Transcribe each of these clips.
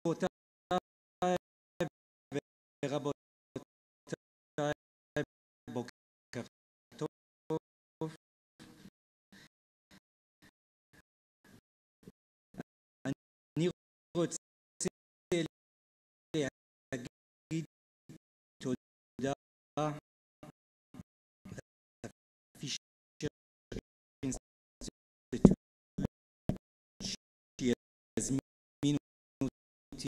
ורבותיי, בוקר טוב. אני רוצה להגיד תודה לפישר אינסטיטוט שיזמינו אותי,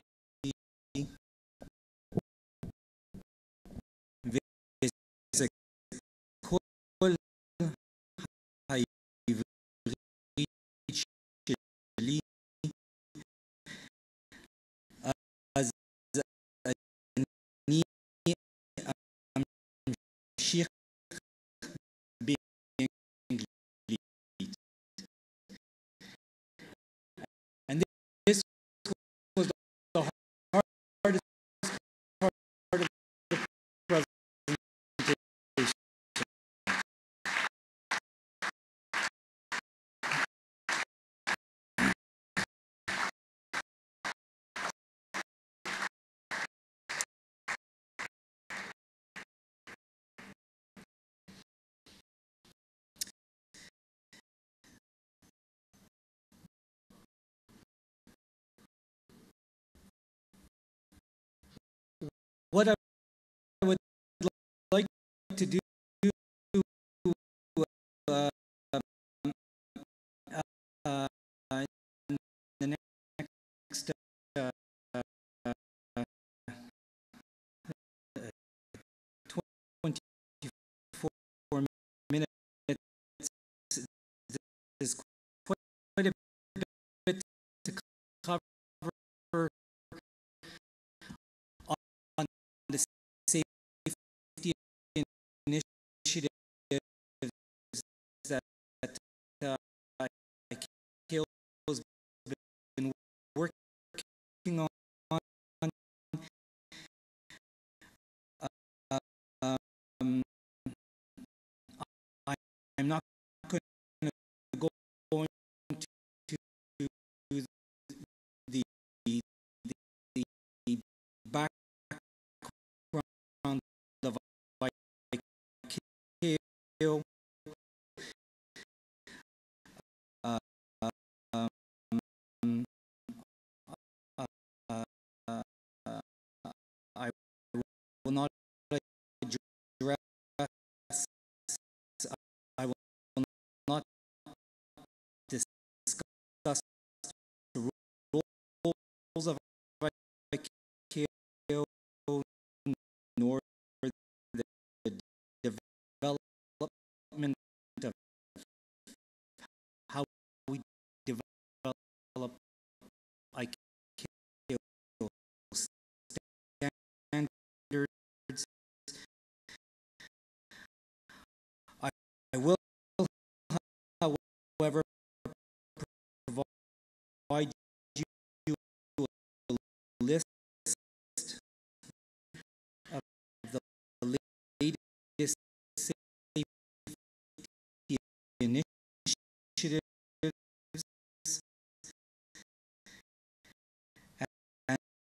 וזה כל העברית שלי, אז אני אמשיך באנגלית. And this was the hardest part of the presentation. What I would like to do in the next 24 minutes is quite a bit to cover on the safety initiatives that ICAO has been working on. I'm not going to go into the background of ICAO. I will not address, I will not discuss the rules of ICAO nor the development of how we develop ICAO standards. I will, however, provide you a list of the latest safety initiatives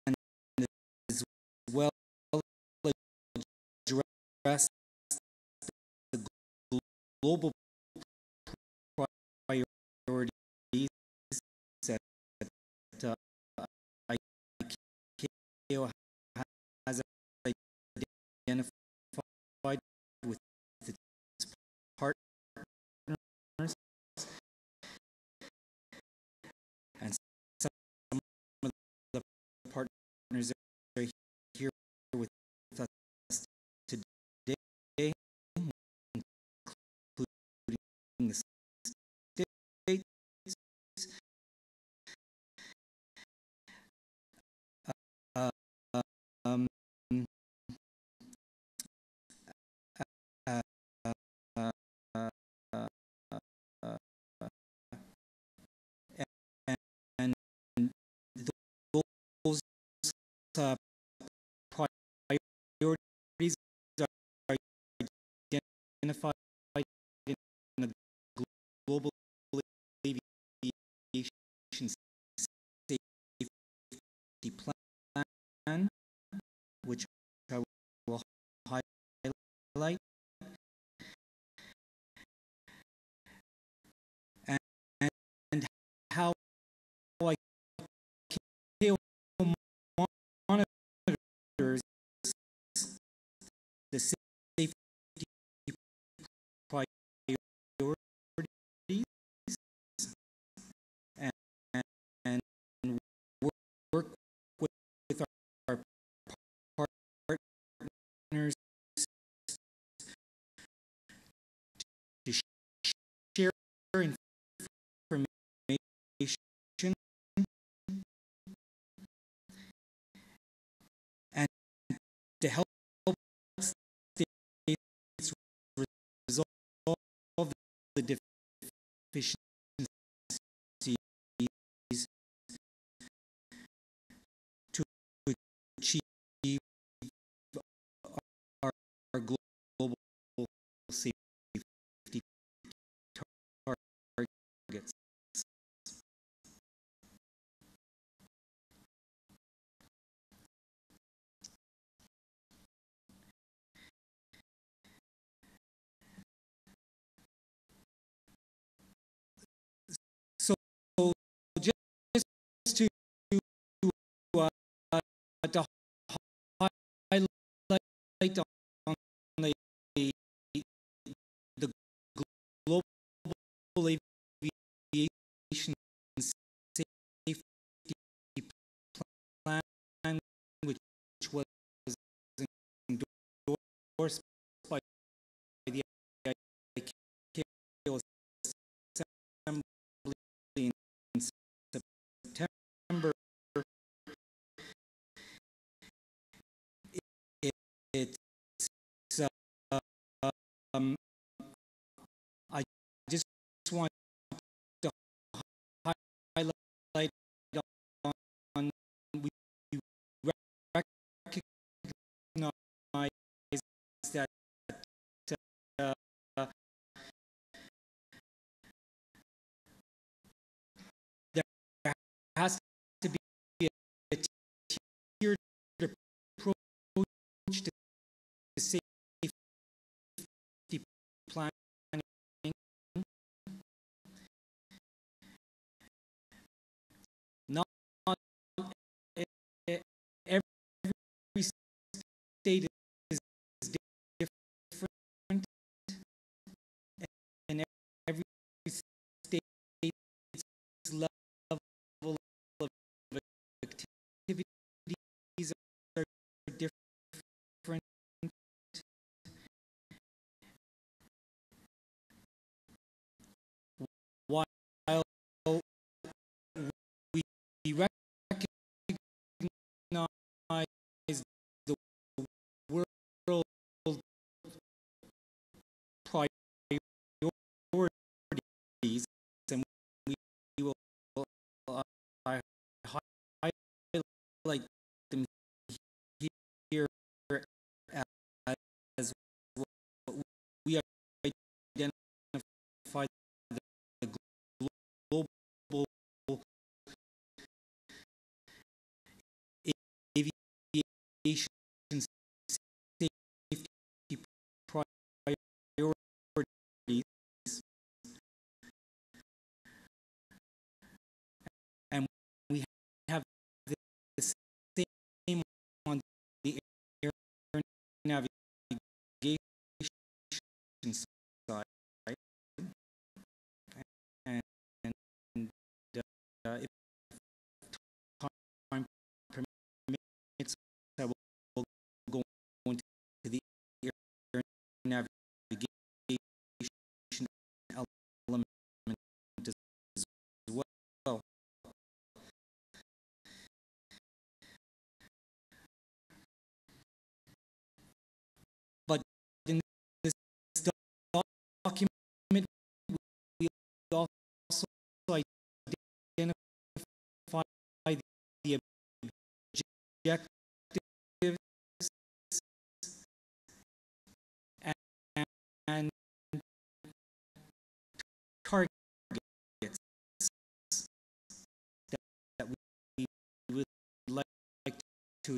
and as well address the global priorities that ICAO has identified with its partners, and some of the partners are here with us today, including the States. And those priorities are identified in the global aviation safety plan. highlight. And how ICAO monitors the safety priorities and work with our partners to share information and to help states resolve the deficiencies to achieve our global safety targets. So just to highlight on the global aviation safety plan, which was endorsed by the ICAO Assembly in September, it's I just want to highlight on we recognize that there has to be a tiered approach to safety planning. Not every state is different, and every state's level of activities are different. While we recognize the world priorities, and we will highlight them here as we identify the global aviation safety priorities, and we have the same on the air navigation side, and if time permits, I will go into the air navigation element as well. But in this document, we also identify the objectives and targets that we would like to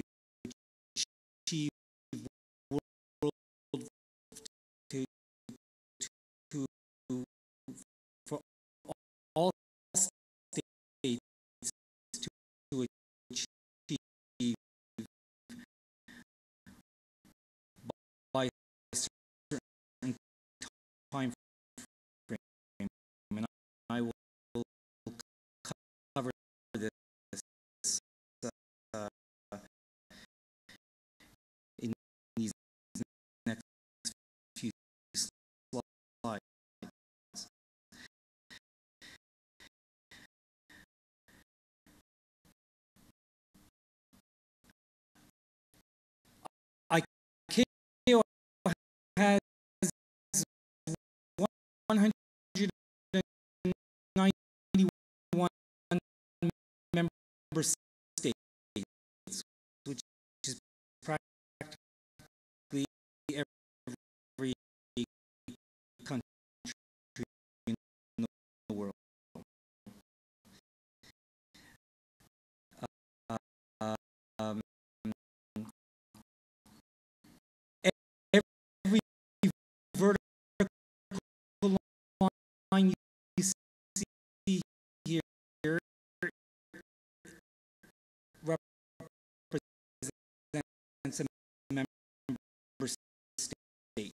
achieve world time frame, and I will cover this uh, in these next few slides. ICAO has 191 member states, which is practically every country in the world. Um, every vertical line you see here represents a member state.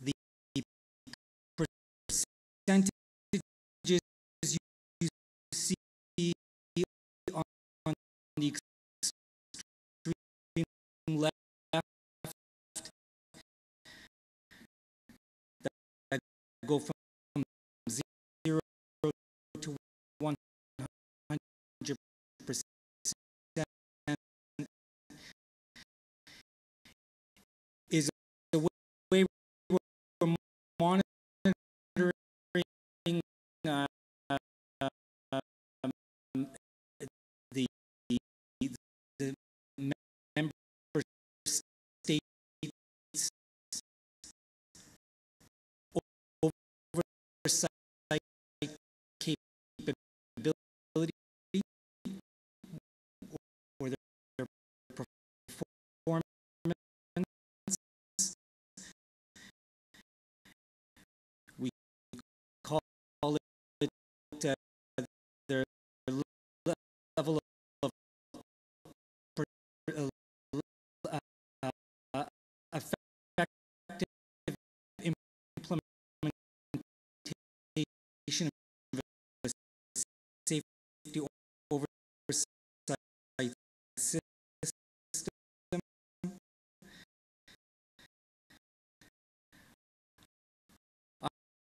The percentages you see on the extreme left that go from 0 to 100% is a way we're monitoring the member states' oversight capability or their performance. We call it their level of effective implementation of a safety oversight system.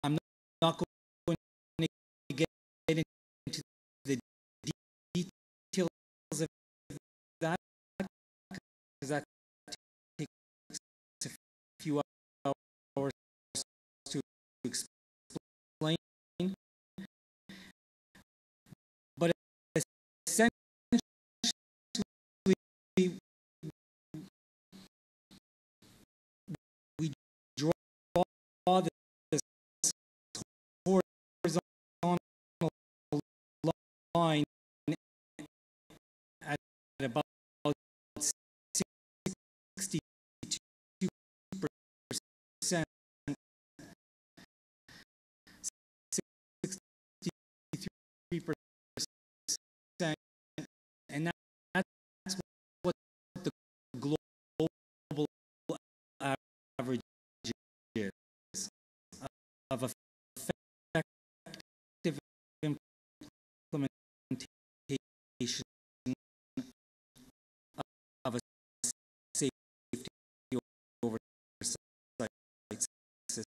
I'm not going to get into the details of that because that takes a few hours to explain. But essentially, we draw this horizontal line at about 62%, 63%, and that's what the global average is of effective implementation of a safety oversight system.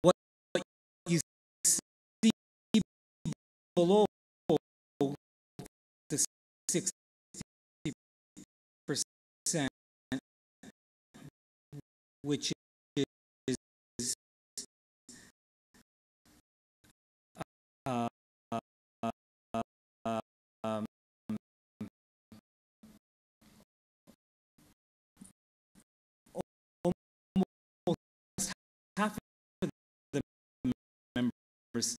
What you see below the 60%, which is uh, um, almost half of the member states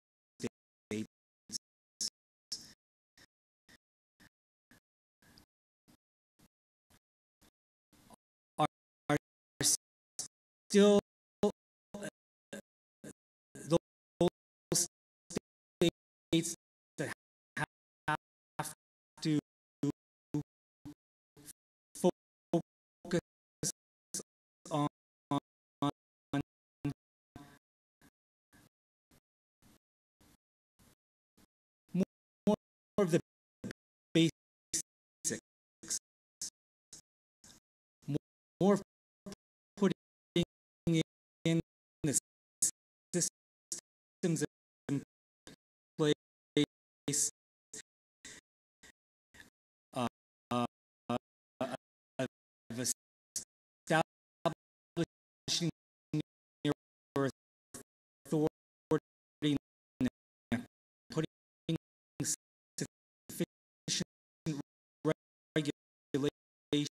are still those states that have to focus on more of the basics, more putting in the systems in place, of establishing your authority, putting sufficient regulations,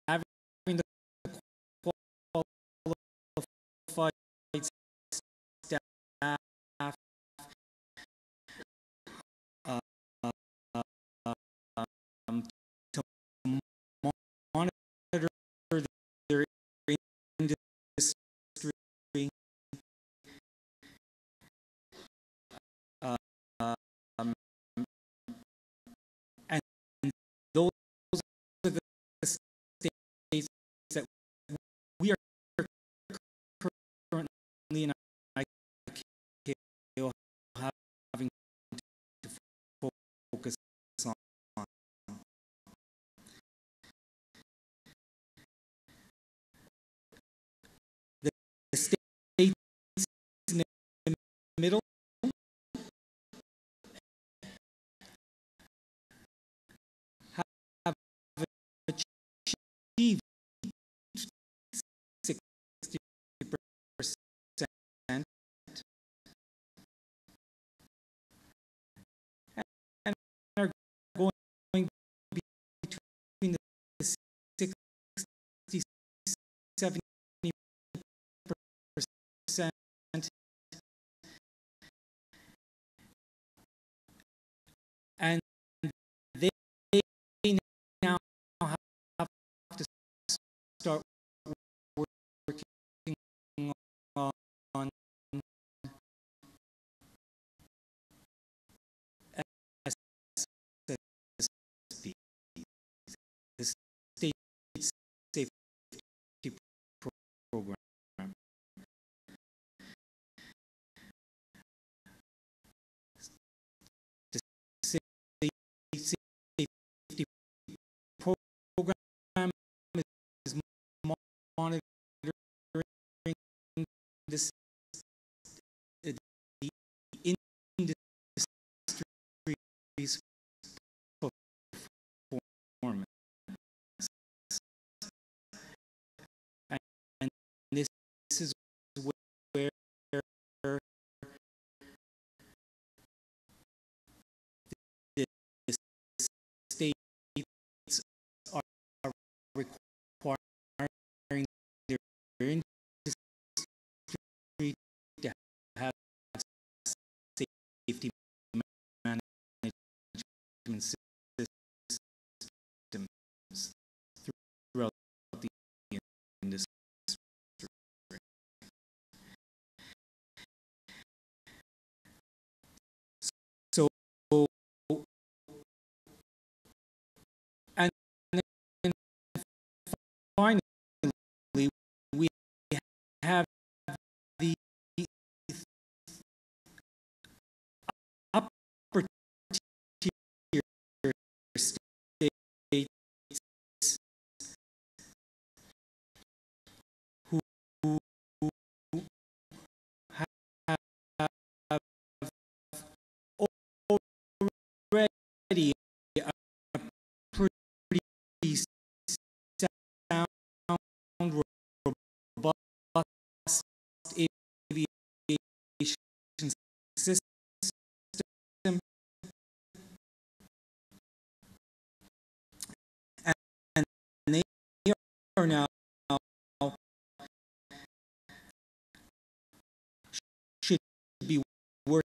having the qualified staff to monitor their industry, and those are the states that we are currently in ICAO having to focus on. The states in the middle have achieved 60% and are going between the 60 70% and they now have to start working on SSP, the State Safety Program. The State Safety Program is monitoring this, the industry's performance, and this is where the states are requiring their industry to have safety management systems throughout the industry. So, and then finally, we have the upper tier states who have already a pretty sound, robust aviation system, and they are now should be working.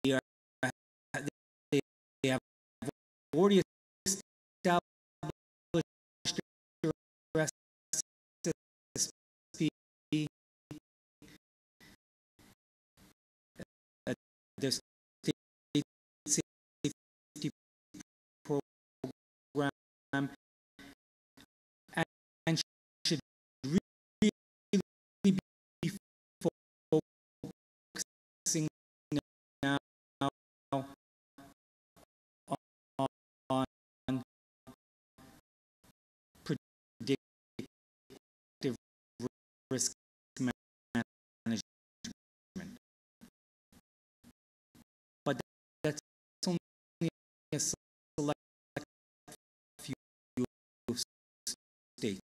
They are already established RSSP, the state safety program, and should really be focusing now on predictive risk management. But that's only a select few states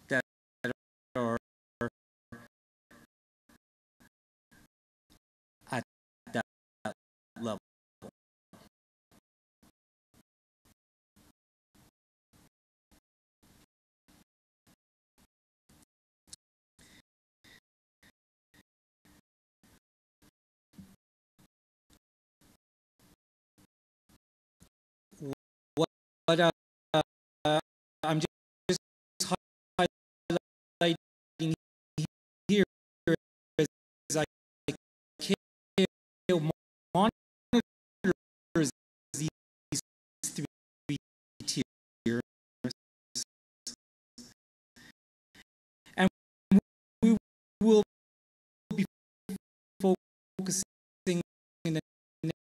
that are at that level. What I'm just highlighting here is ICAO monitors these three tiers, and we will be focusing in the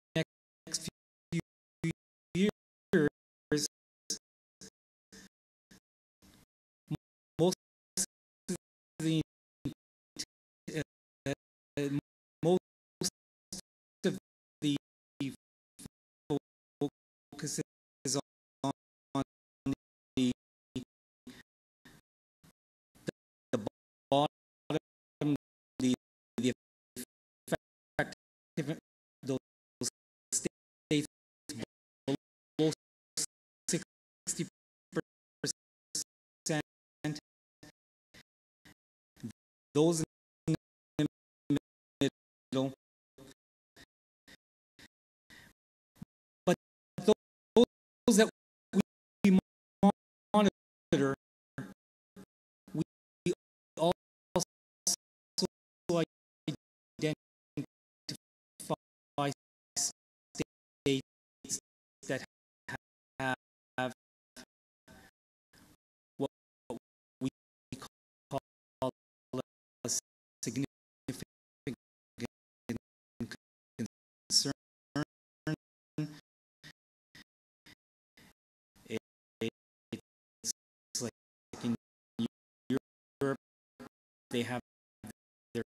next few years. Most of the most of the focus is on the bottom, the effective those states below 60%, those in the middle, but those that we monitor, we also identify states that have what we call a significant concern. It's like in Europe, they have their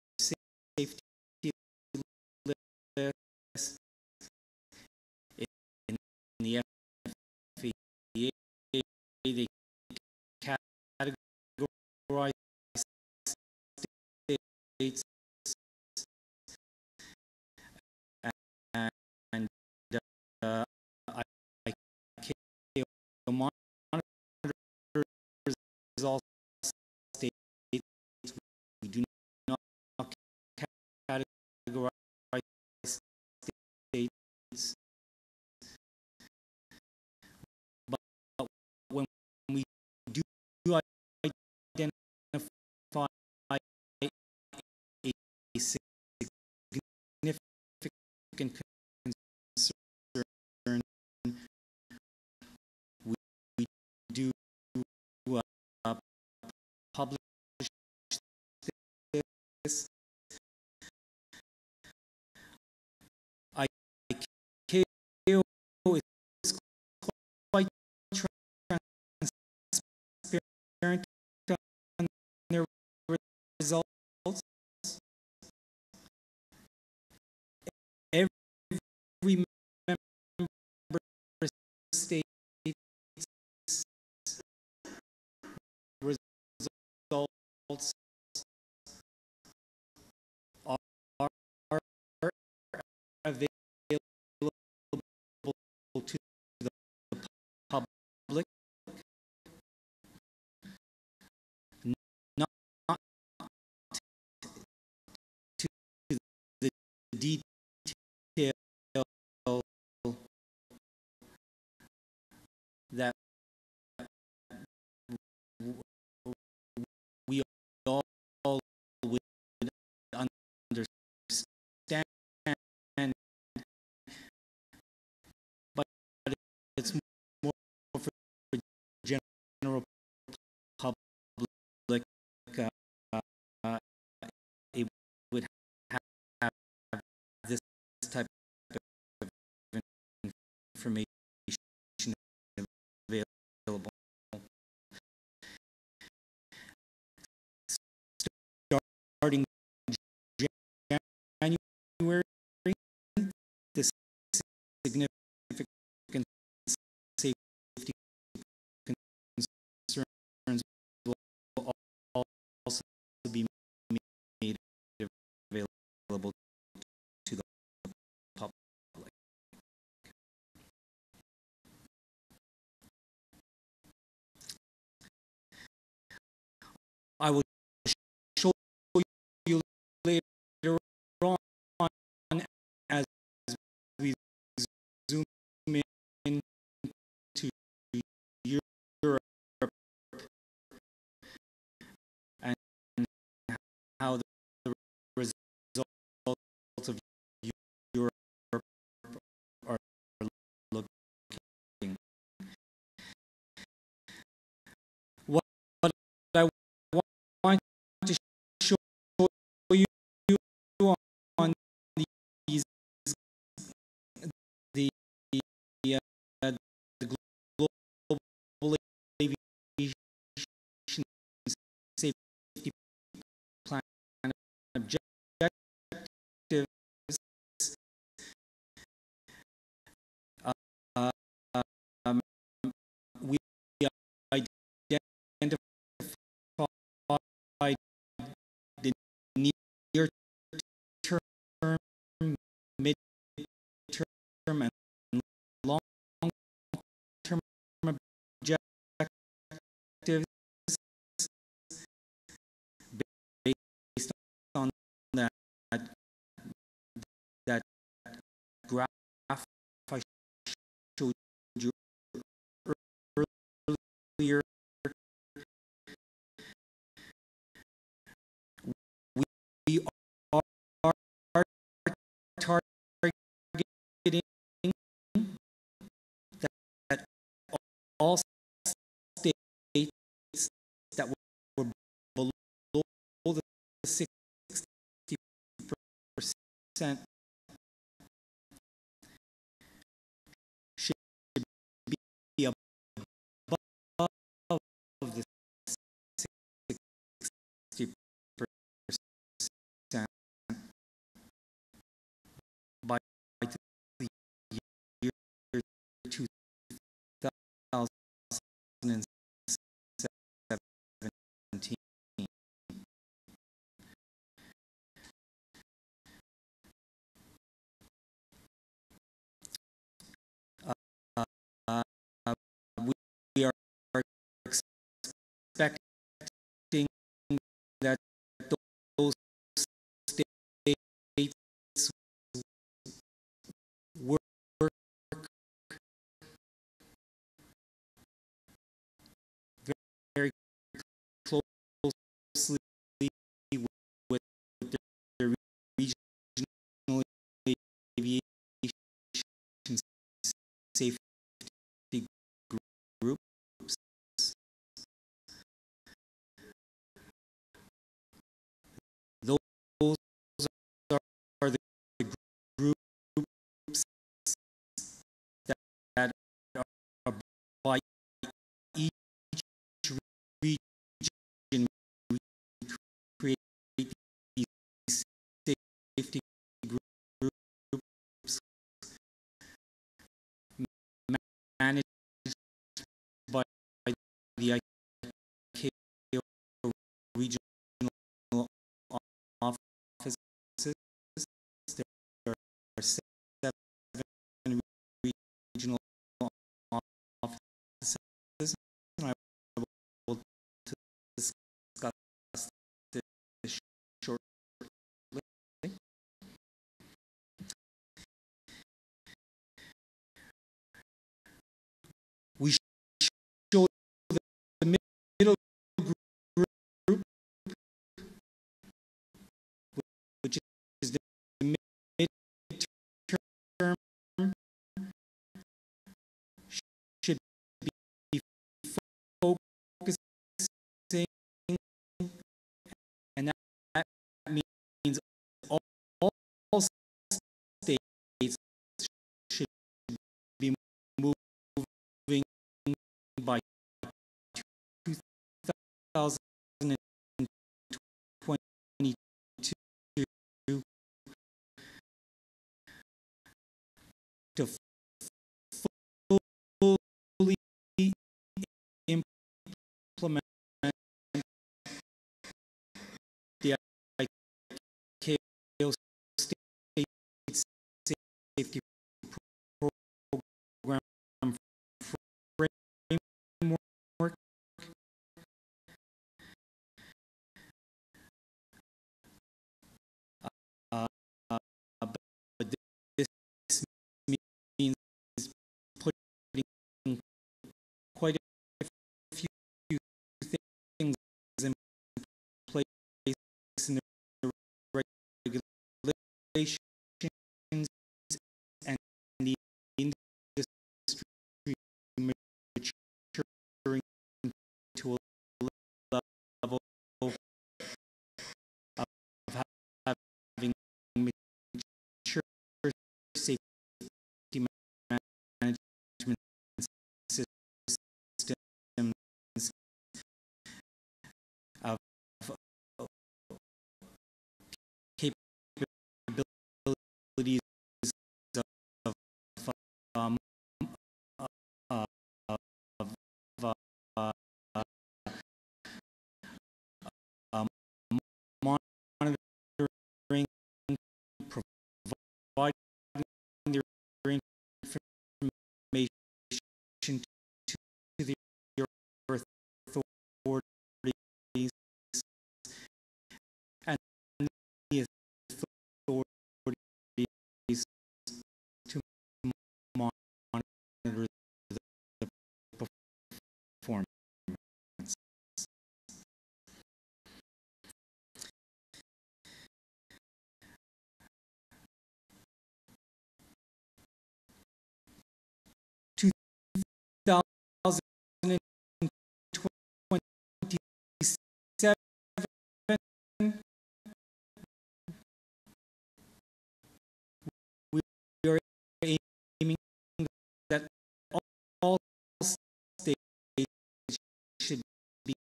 safety list. In the FAA, they categorize states and ICAO monitors all states. We do not categorize states, but when we do identify a significant concern, we do publish this. ICAO is quite transparent on their results. Every member state's results are available to the public, not to the January, the significant safety concerns will also be made available to the public. I will show you later on as we zoom in to Europe and how the results of Europe are looking. What I want to show you on these the global aviation safety plan objectives. We identified the near-term, mid-term, and long-term objectives based on that graph I showed you earlier. We are targeting that all states that were below the 60% should be above the 60% by the year 2017. We are expecting that those states work very closely with their regional aviation safety groups. Those are the groups that are by each region. We create these safety groups managed by the ICAO regional offices. There are 7 regional offices, and I will discuss this shortly. We show the middle group, which is the mid-term, should be focusing, and that means all states should be moving by 2022 implement the ICAO State Safety Program framework. But this means putting quite a few things in place in the regulations and the industry maturing to a level of having mature safety management systems, of capabilities of monitoring, providing their information to the authorities and the authorities to monitor the performance. We are aiming that all states should be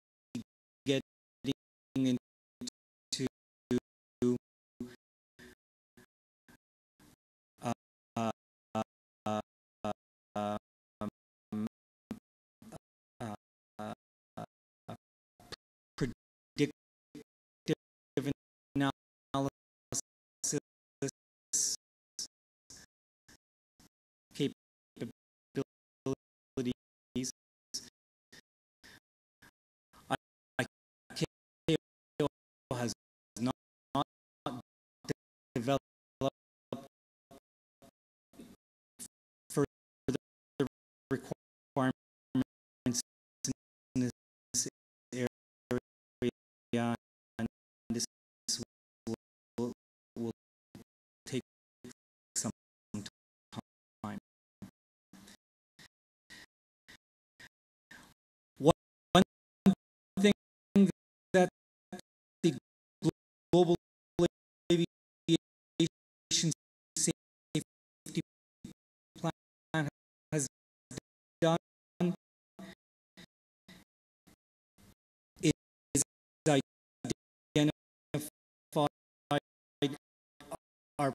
getting into predictive analysis capabilities. ICAO has not developed further requirements in this area, and this will take some time. One thing that the global aviation safety plan has done is identify our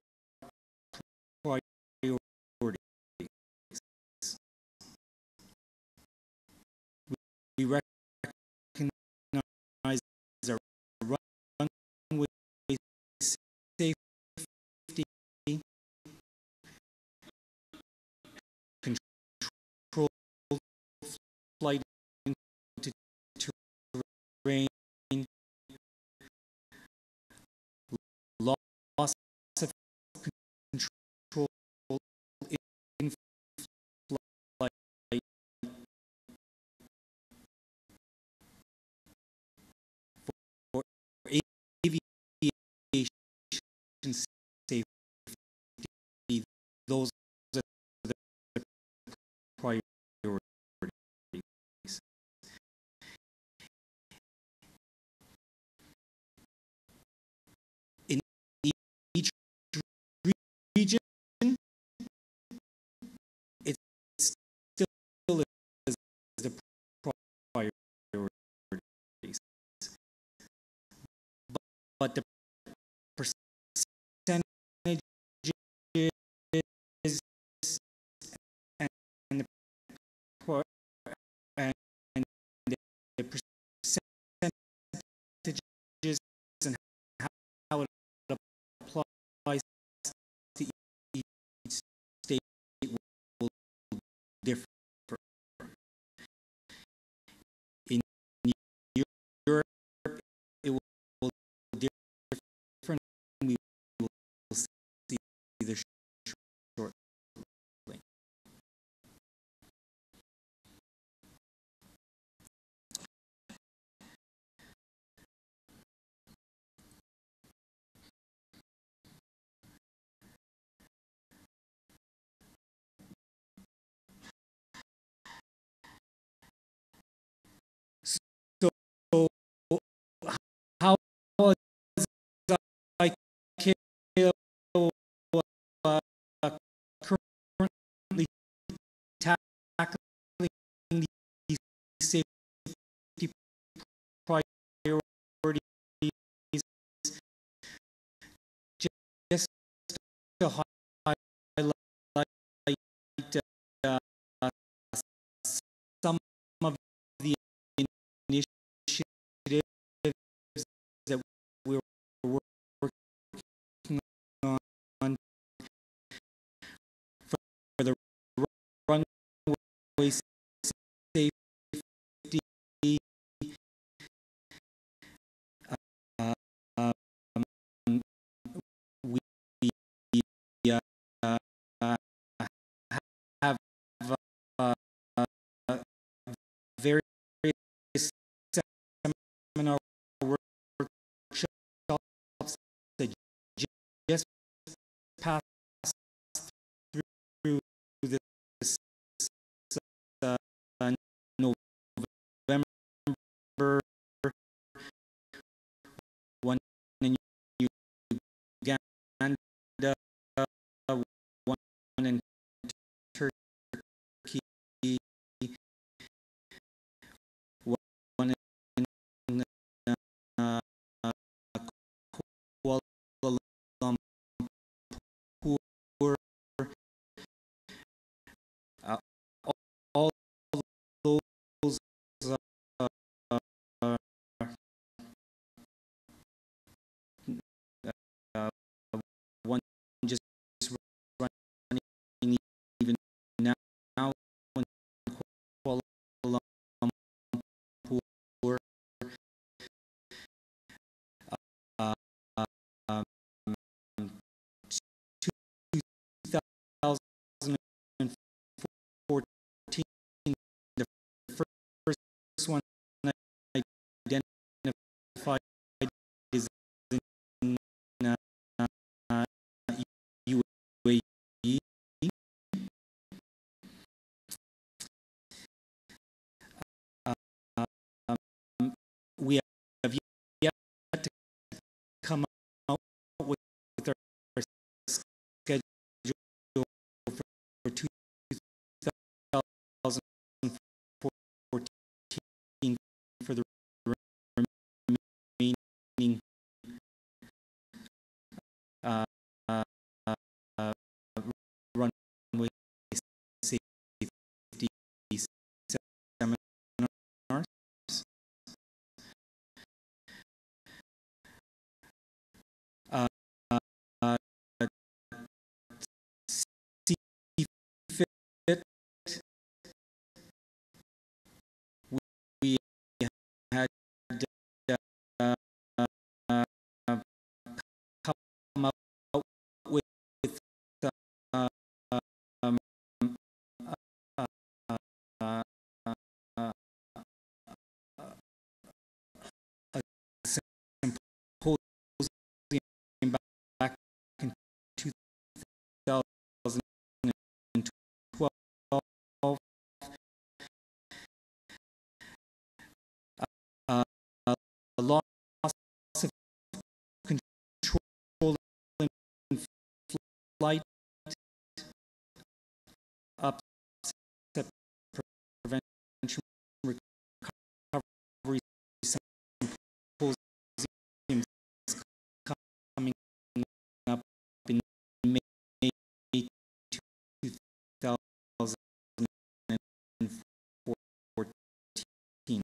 priorities. We recognize our runway safety, controlled flight into terrain, loss of control in flight, for aviation safety. Those are the priorities. In each region, it still is the priorities, but the percentages and the safety, we have various seminar workshops that just passed through this November, one in Uganda, one in Turkey, one in Kuala Lumpur. All those one just running even now in Kuala Lumpur. 2014, the first one identified is in UAE. We have yet to come out with our schedule for 2014 for the remaining runway safety seminars. CFIT, we had come up with a symposium back in 2012. A loss of control in flight, upset prevention recovery symposiums coming up in May 2014.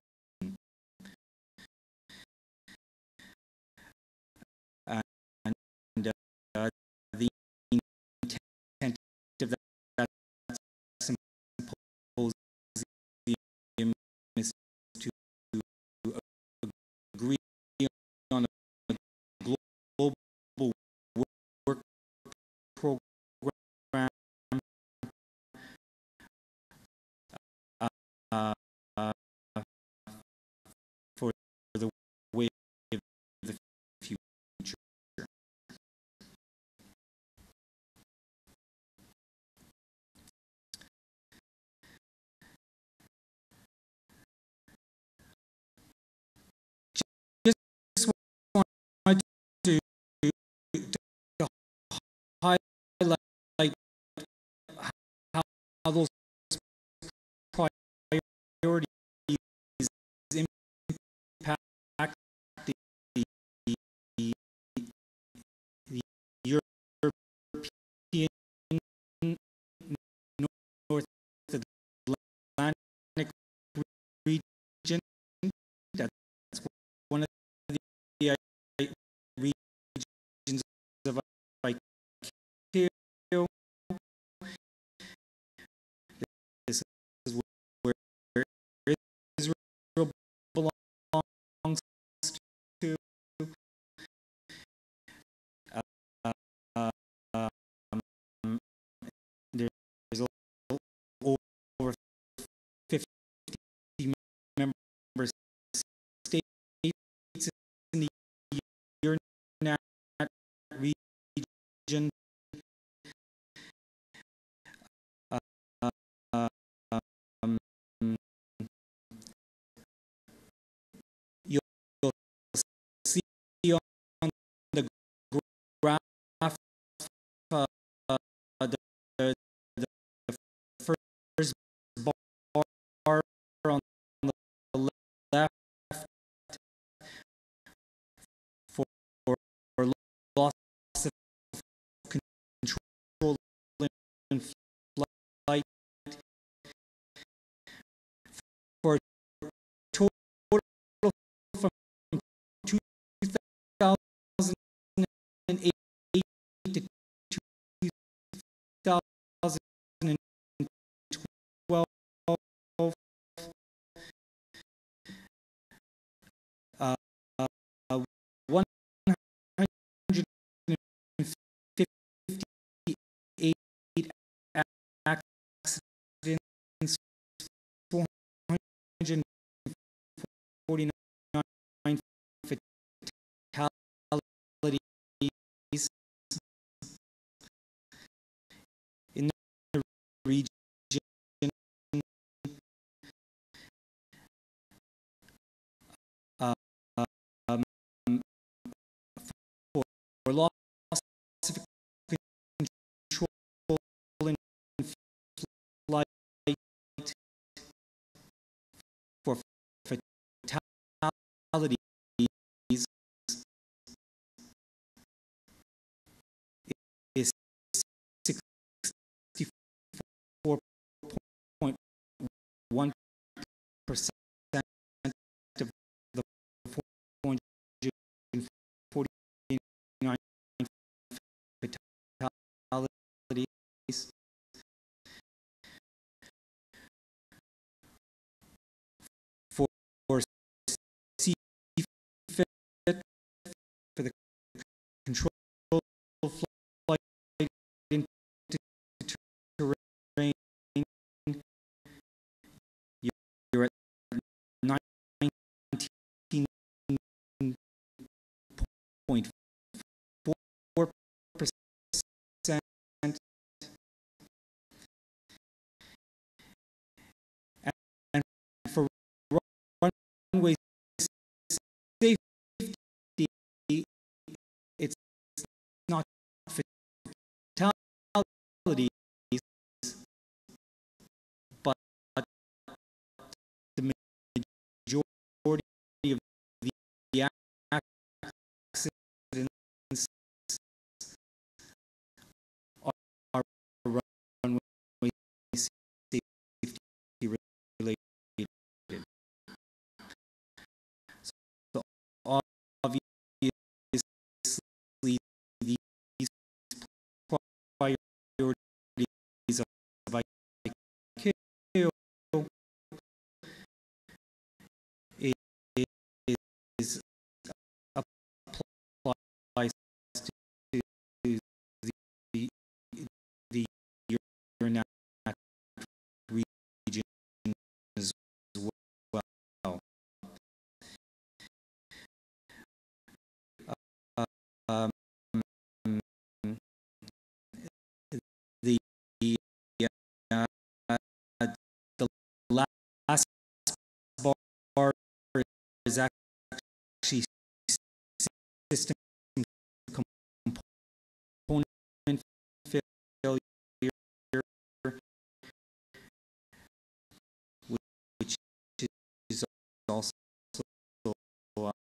And the engine. You'll see on the graph the first bar on the left for loss of control in flight, for total from 2008 to 2012, 158 accidents, 449 fatalities in the region. For loss of control in flight, for fatalities is 64.1% of the 449 fatalities. For CFIT, for the control flight into terrain, you're at 19.4%. And for runway safety, it's not fatalities, but the majority of the accidents are runway safety related. So obviously these priorities of ICAO is applies to the Euronac region as well. Um, the the last bar is actually system component failure, which is also a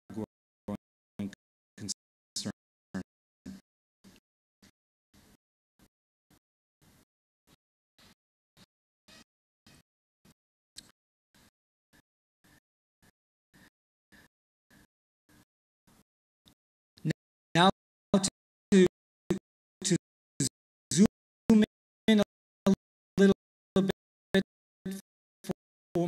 growing concern. Now to zoom in a little bit for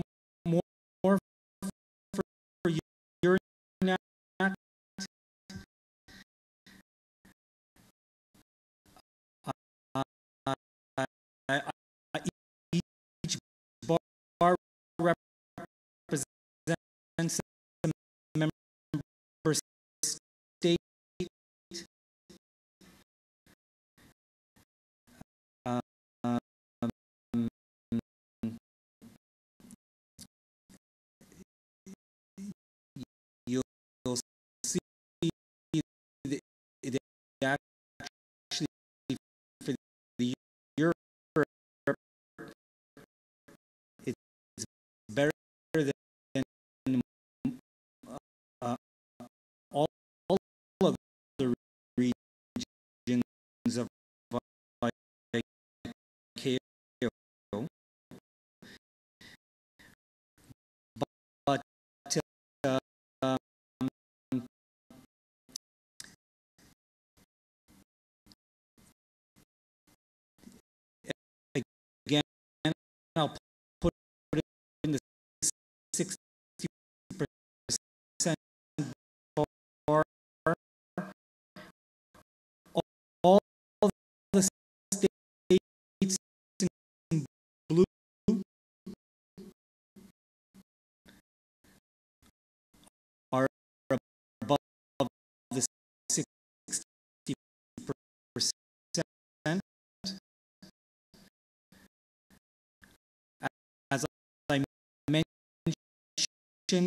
there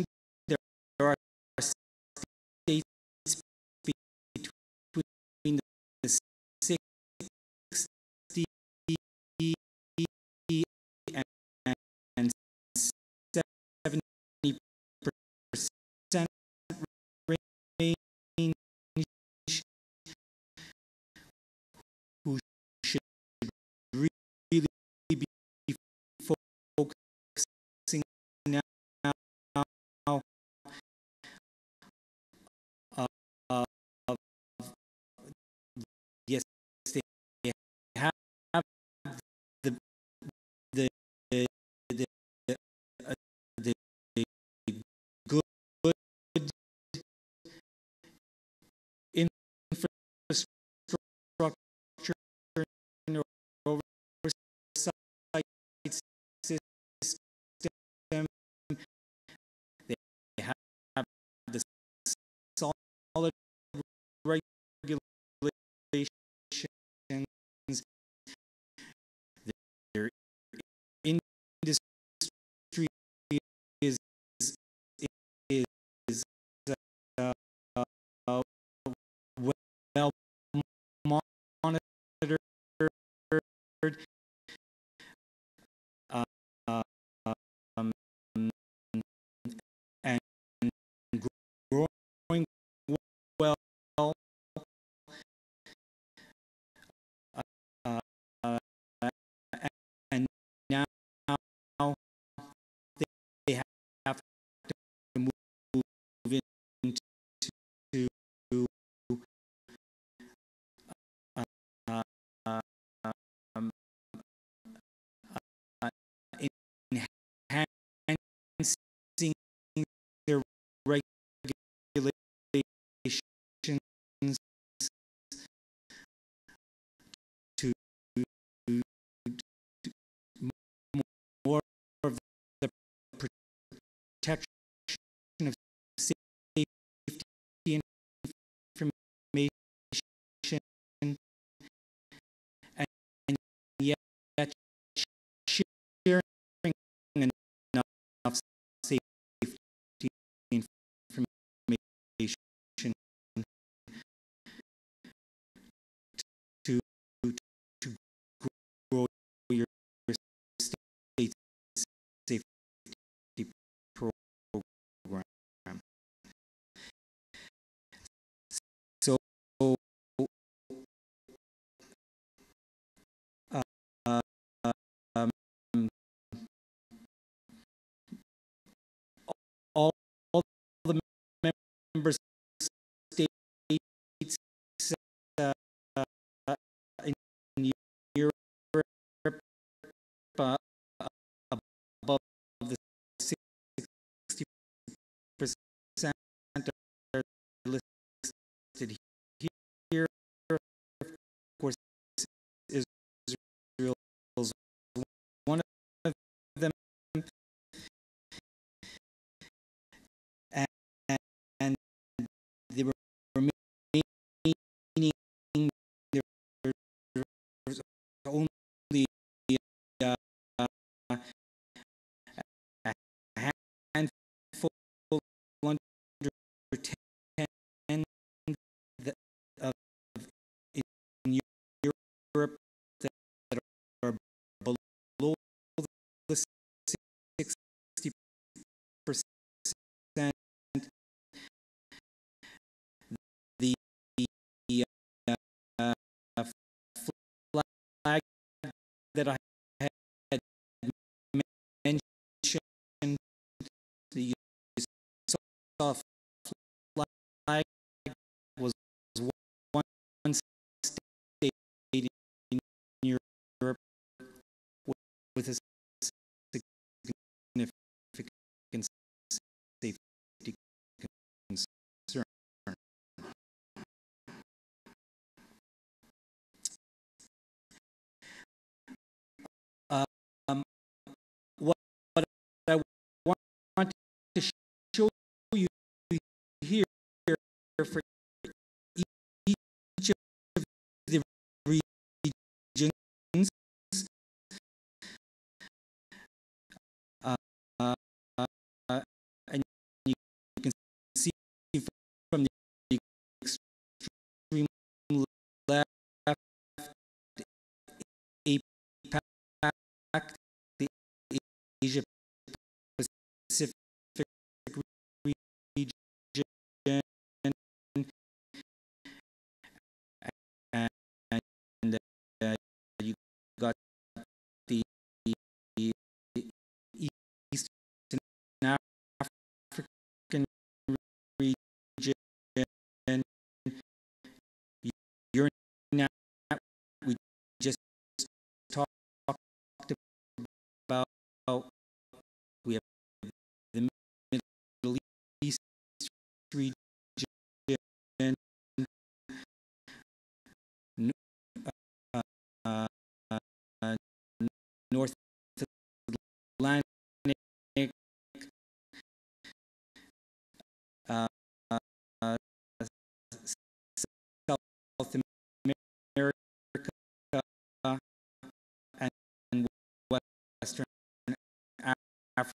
are states between the 60 and 70% range who should really be focusing now yes, they have the the the the, the good infrastructure and oversight system. They have the solid regulations. Their industry is well monitored and growing well. And now they have to move into enhancing their regulations to more of the protection of safety information, and yet sharing enough safety information to grow your state safety program. So all the member states in Europe above the 60% are listed here. Of course, Israel is one of them, and the remaining, there's only a handful under 10 of in Europe that are below the 60%. The flag that I had mentioned, the soft flag, was one state in Europe with a significant safety concern. What I want to show you here for each of the regions, and Asia Pacific region, and you got the Eastern African region, you're now, we just talked about, we have the Middle East region, North Atlantic, South America, and Western Africa.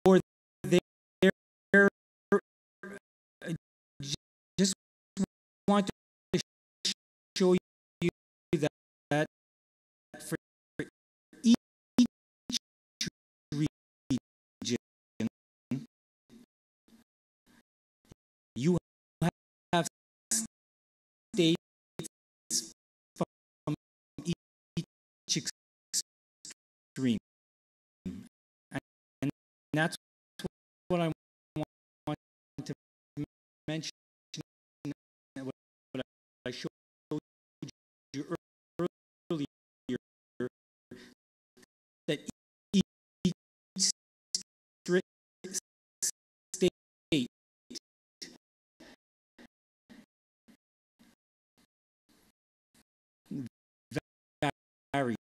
For their, just want to show you that for each region, you have states from each extreme, and that's what I want to mention. What I showed you earlier, that each state varies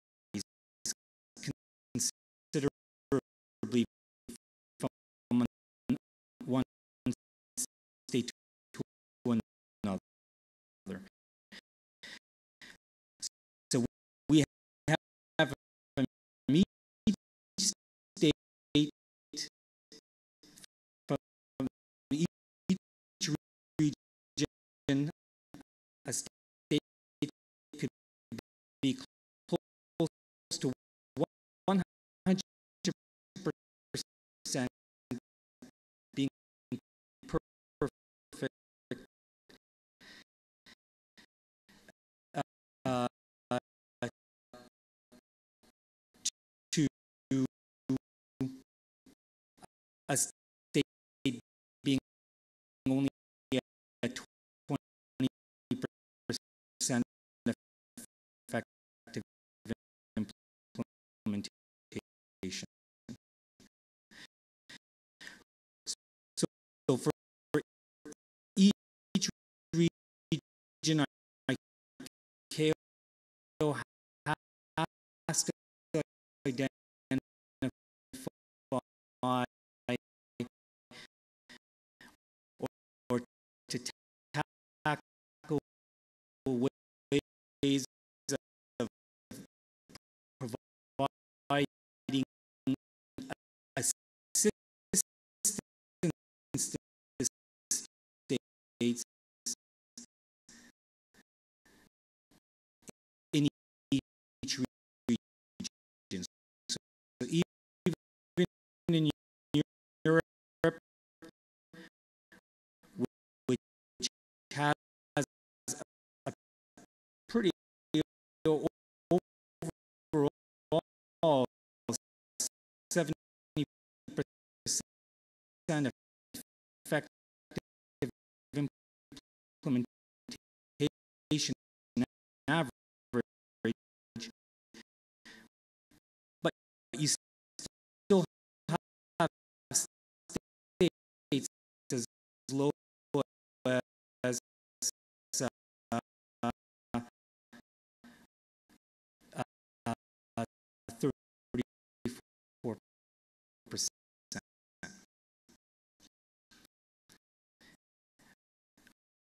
considerably from one state to another. So we have from each state, from each region, a state could be close to 100% being perfect to a state being only at 20% effective implementation. So for each region, ICAO has to identify or to tackle ways of providing assistance to states in each region. So even in Europe, which has a pretty overall 70% effective implementation average, but you still have states as low as 34%.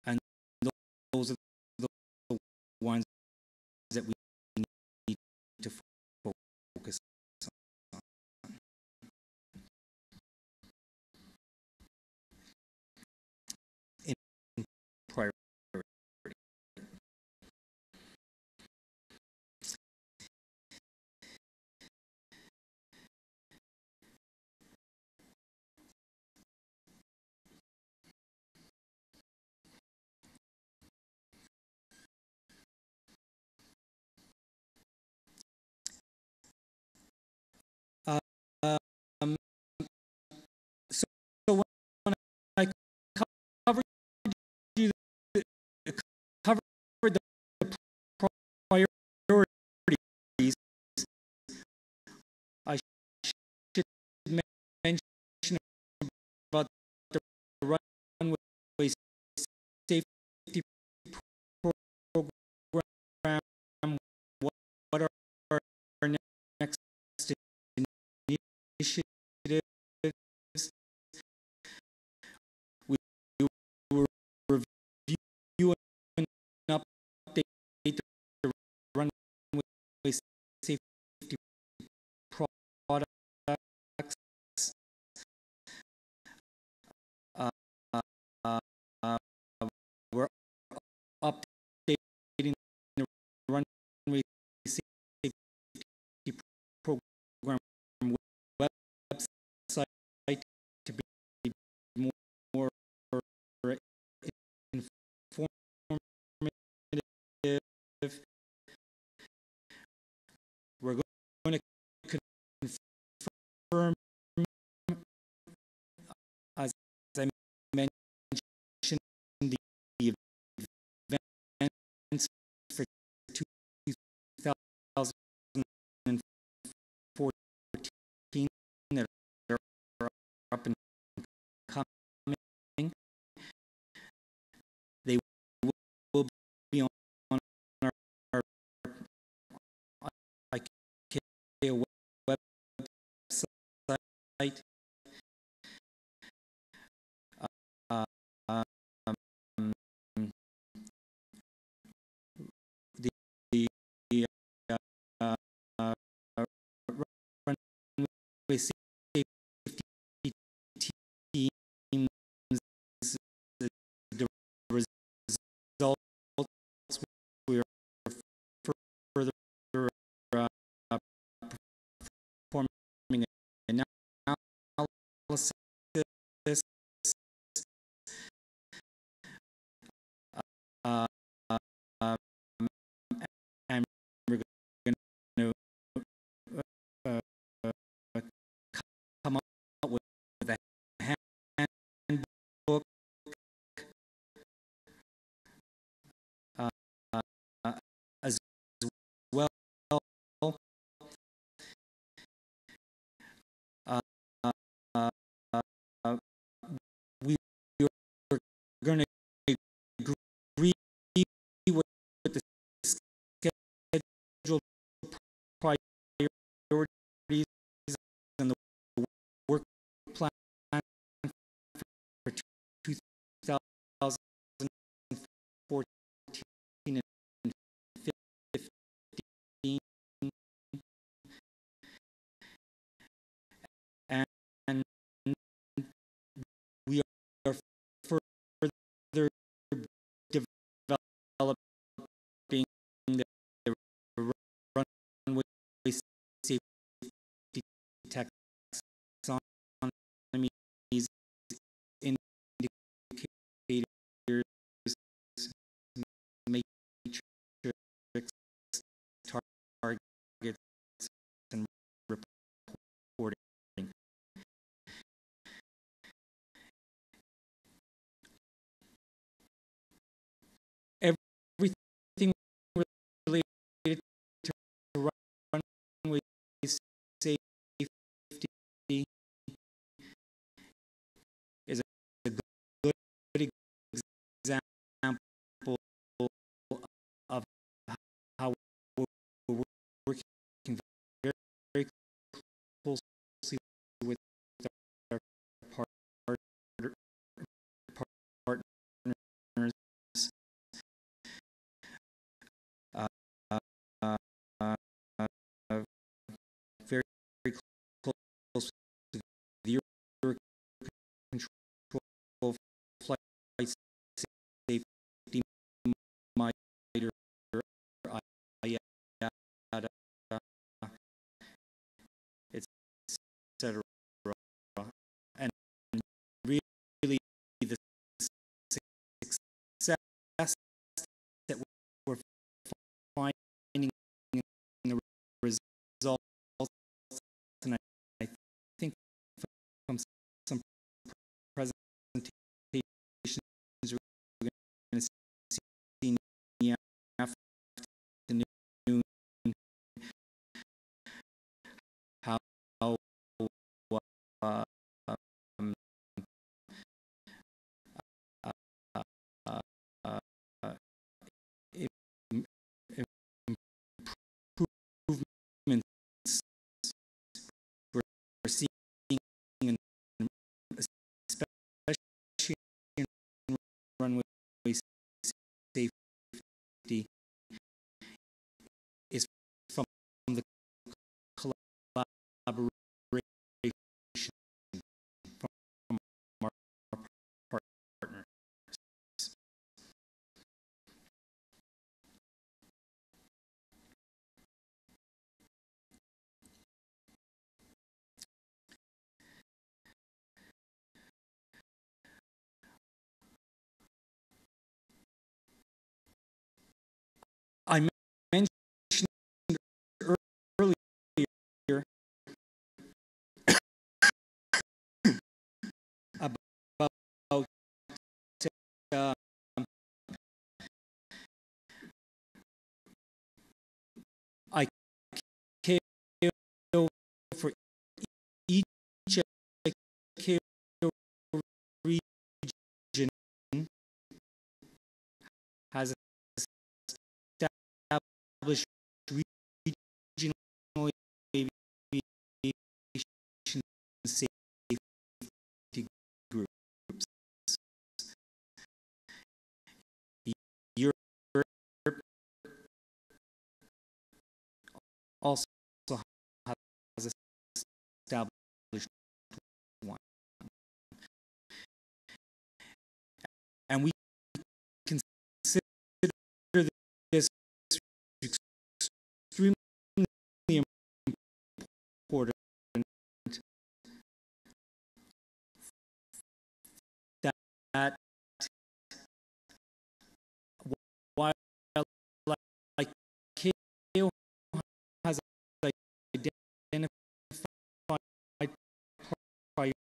And those are the ones that we need to focus on in priority. as I mentioned, the events for 2014 that are up and coming. They will be on our ICAO website. Runway safety teams, the results we are further performing analysis, and we're going to come up with a handbook as well. We are going to agree with the scheduled priorities and the work plan for 2014 and 15, and we are further developing the runway safety taxonomies, indicators, matrix, targets, and reporting. Everything related to runway safety is a good example of how we're working very closely with our partners, very close to the Euro control flight safety monitor, IATA, etc. And really the success that we're finding in the results, and I think from some presentations we're going to see in the afternoon how improvements we're seeing, especially in runway safety, is from the collaboration has established regional aviation safety groups. Europe also has established one. And we consider this extremely important that while ICAO has identified priorities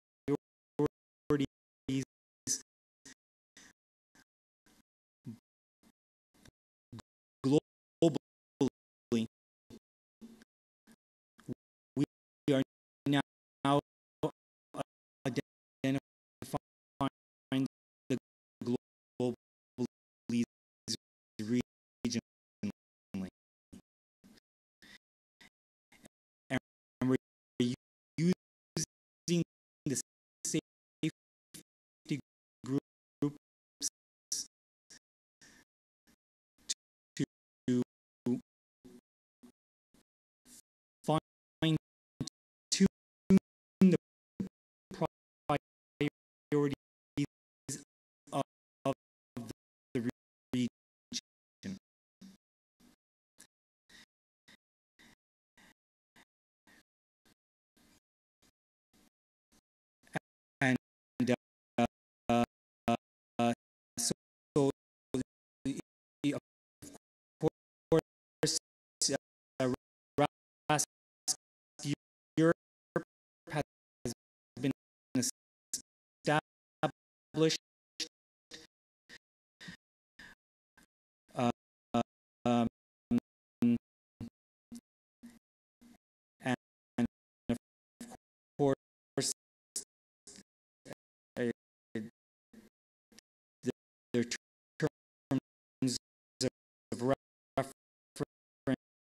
globally, we are now identifying the global regionally, and we're using the safety groups to fine tune the priorities of the region. And so, of course, last Europe has been established um, and of course their terms of reference,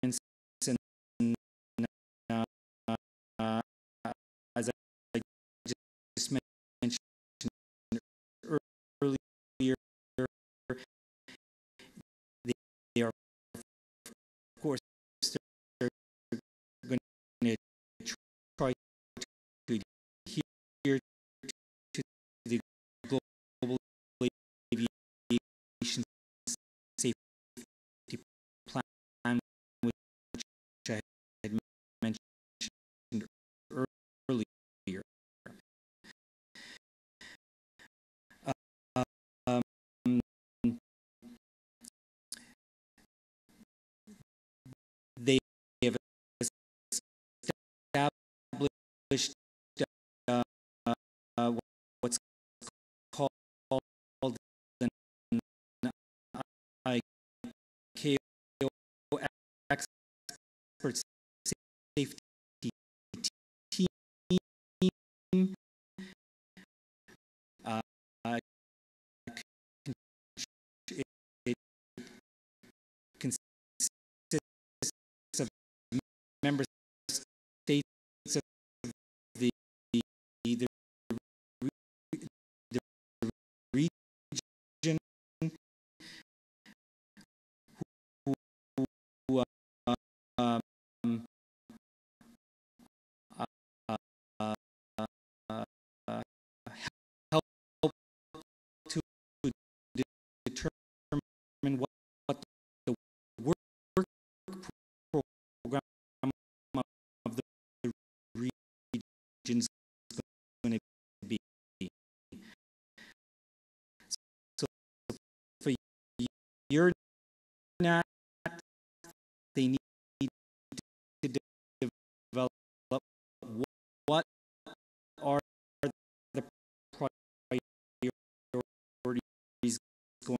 and as I just mentioned earlier, they are of course they're going to try to adhere to the global aviation safety plan, which I had mentioned earlier. Um, they have established what's called an ICAO expert safety team. It consists of member states of the region who help to determine what the work program of the region is going to be. So for your NAT, they need to develop what are the priorities going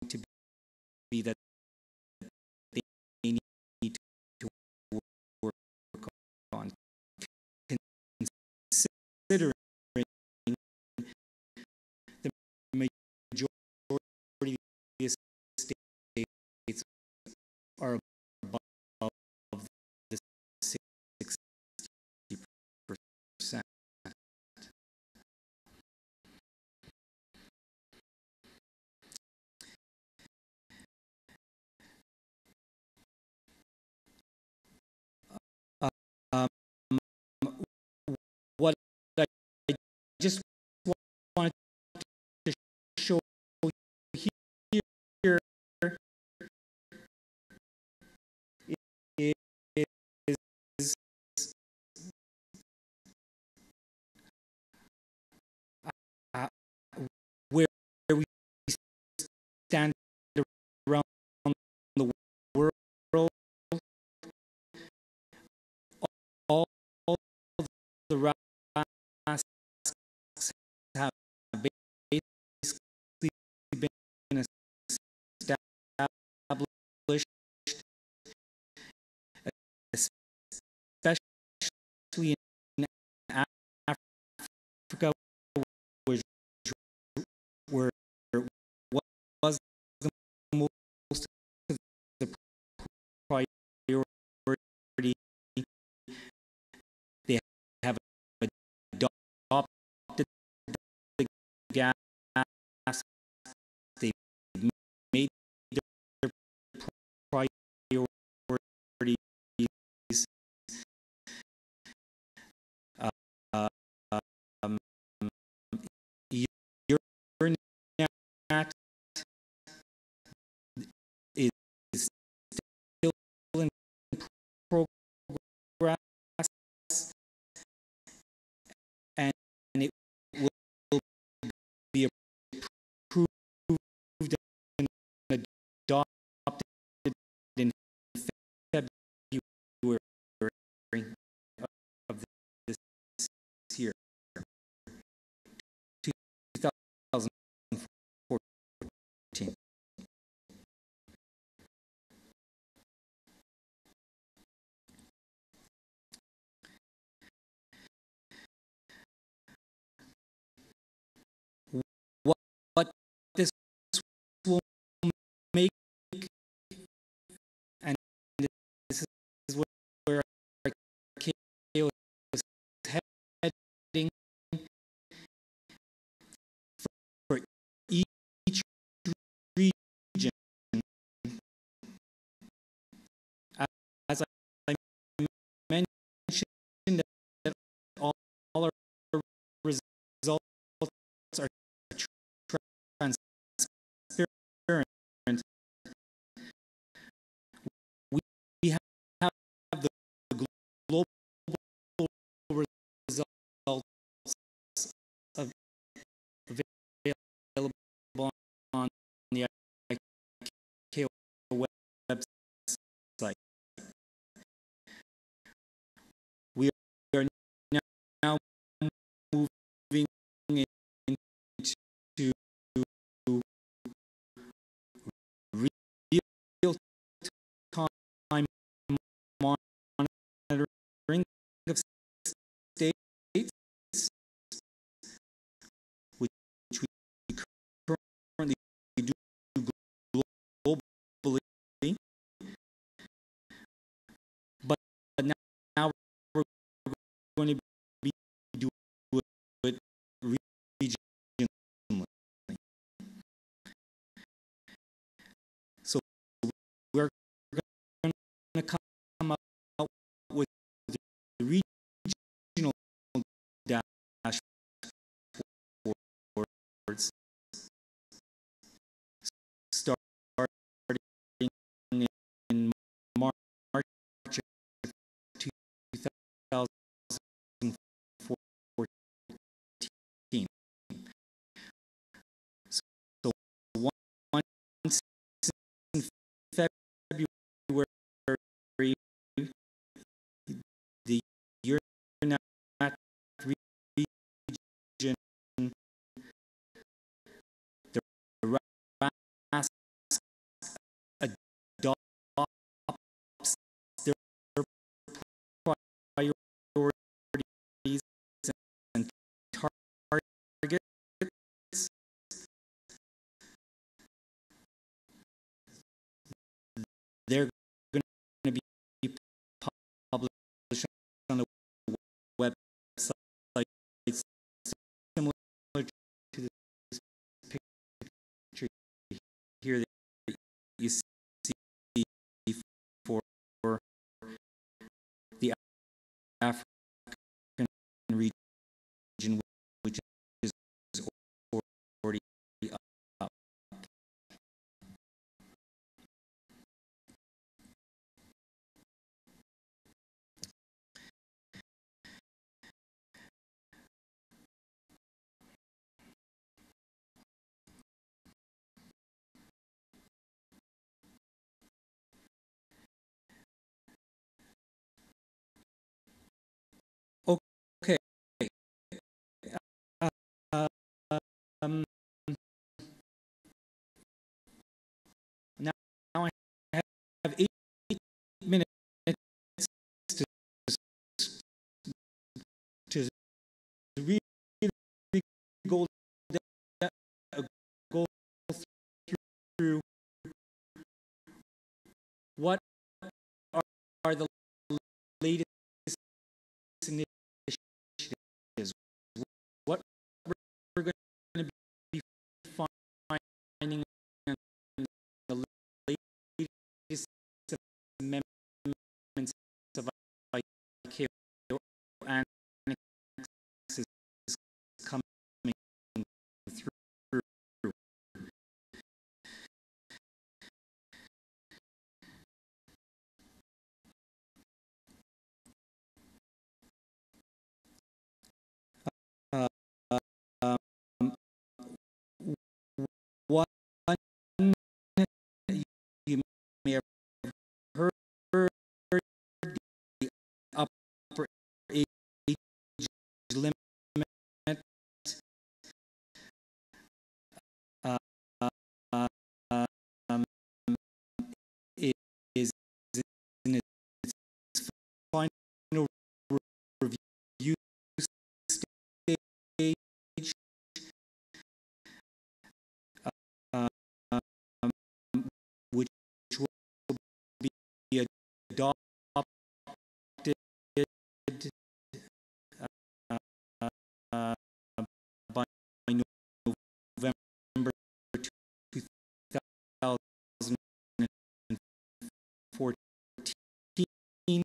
to be that they need to work on, considering the majority of just wanted to show here is where we stand around the world. All the rasks have basically been established, especially in Africa, where it was the most of the priority. They have adopted the gas. They've made their priorities. That is still in progress, and it will be approved and adopted in February of this year, 2014. What this will make, and this is where ICAO is heading, for each region, as I mentioned, that all our results are transparent. We have the global results available on the ICAO website. We are now moving into real-time monitoring of states, which we currently do globally, but now we're going to be doing it regionally. So we're going to come up with the regional dashboards starting in March of 2014. So once in February, the Euronet region, the RAS adopts their priorities and targets. They're going to be published on the website, similar to this picture here that you see for the African region, which go go through what are the latest initiatives, what we're going to be finding in the latest amendments of ICAO annexes coming through. One you may have heard, the upper age limit is in its final review stage, which will be adopted by November 2014.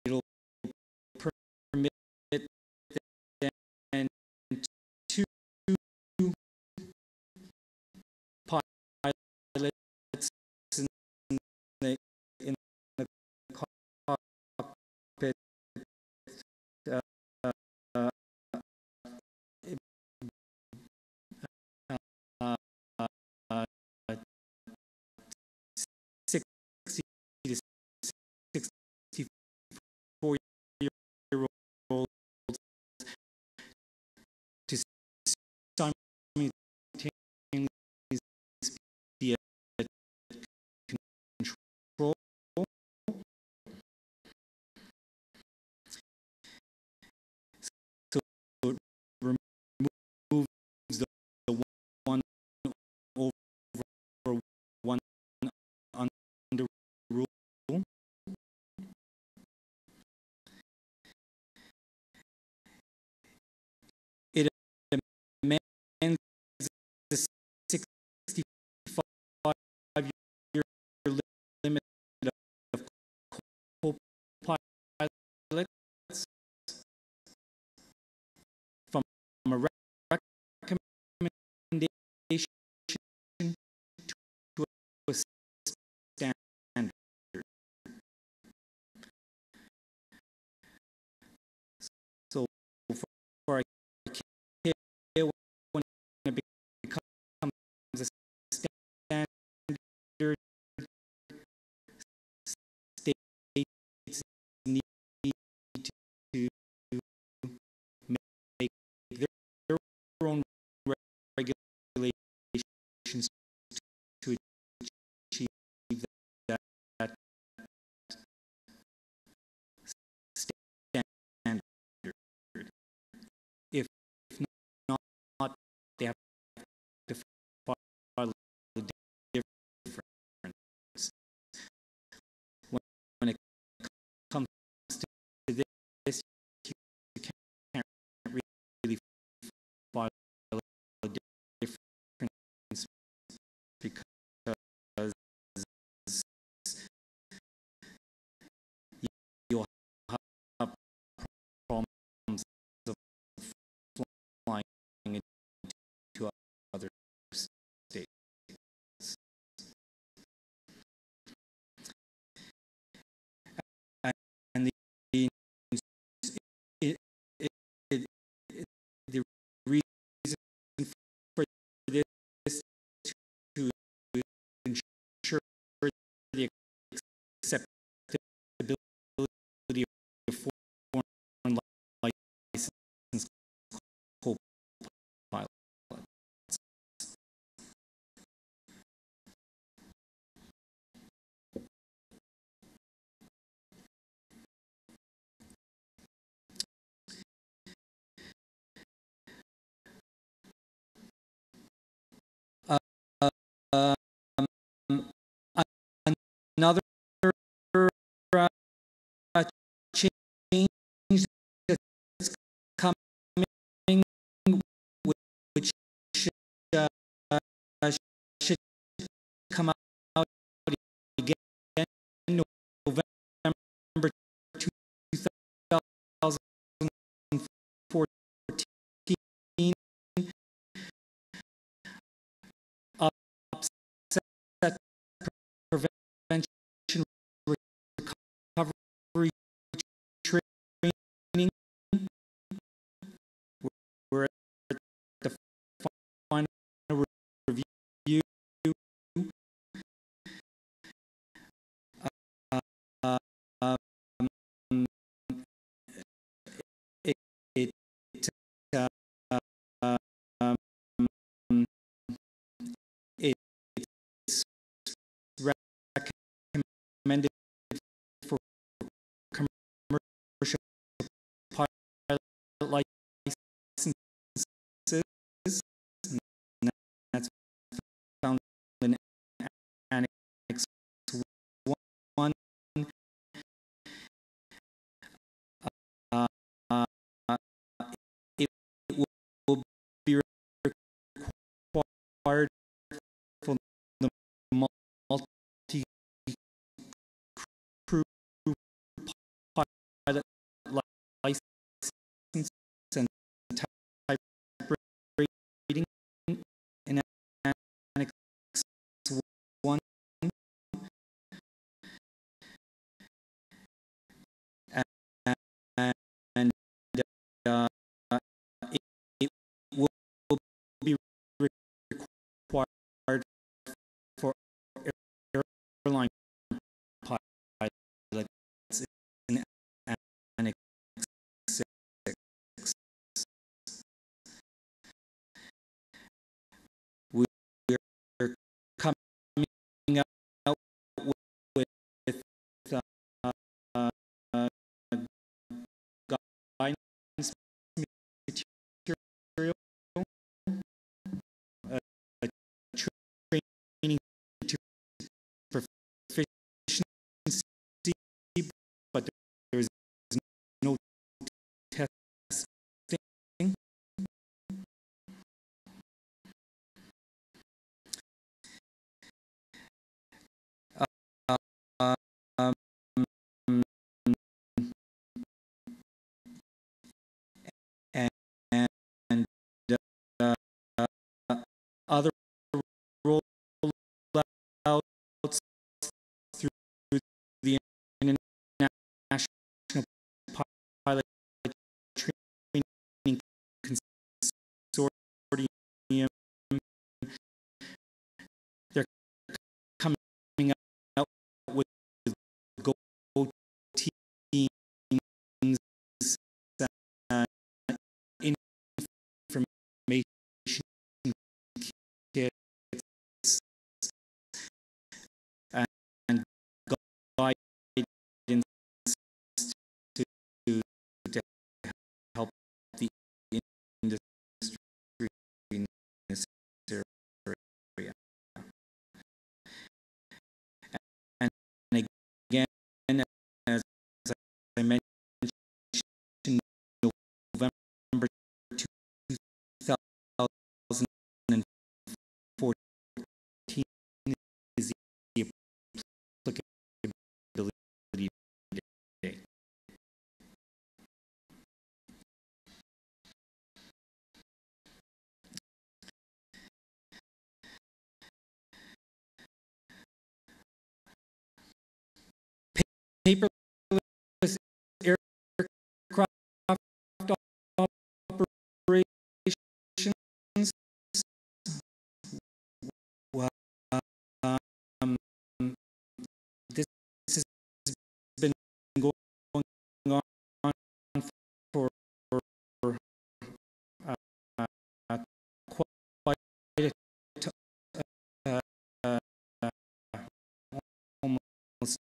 It'll permit then two pilots in the cockpit uh, 60 to 64-year-olds to simultaneously be at control. So it removes the one over one under rule. It amends the 65-year limit of co-pilots from a recommendation to a standard. So for ICAO and should come out again November 2014. Upset prevention recovery training. We're at the final review. It's recommended for commercial pilot licenses, and that's found in Annex 1. It will be required for the multi-crew pilot license and type rating in Annex 1. And it will be required for airline pilots in Annex 6. We're coming out with guidance material, training to proficiency, but there is no testing. And other rollouts through the International Pilot Training Consortium. They're coming out with Go teams, information kits, and guidance to help the industry in this area. And again, as I mentioned, November 2014 is the applicability date. Paperless aircraft operations. Well, this has been going on for quite almost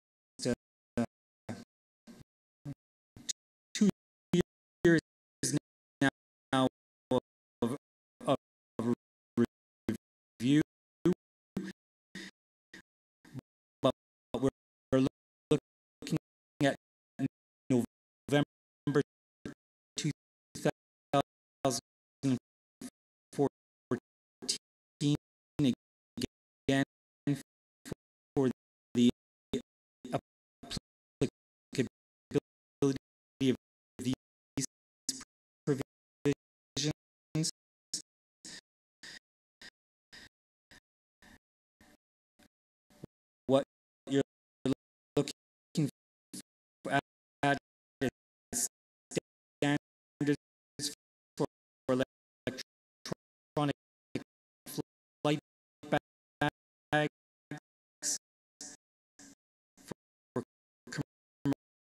for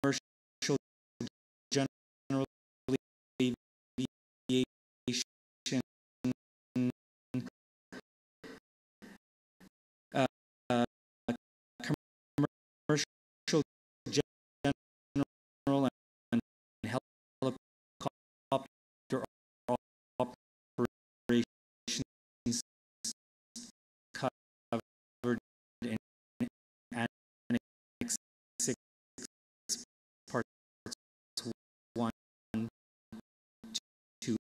commercial general aviation, commercial general and helicopter operations covered in Annex 6 parts 1, 2,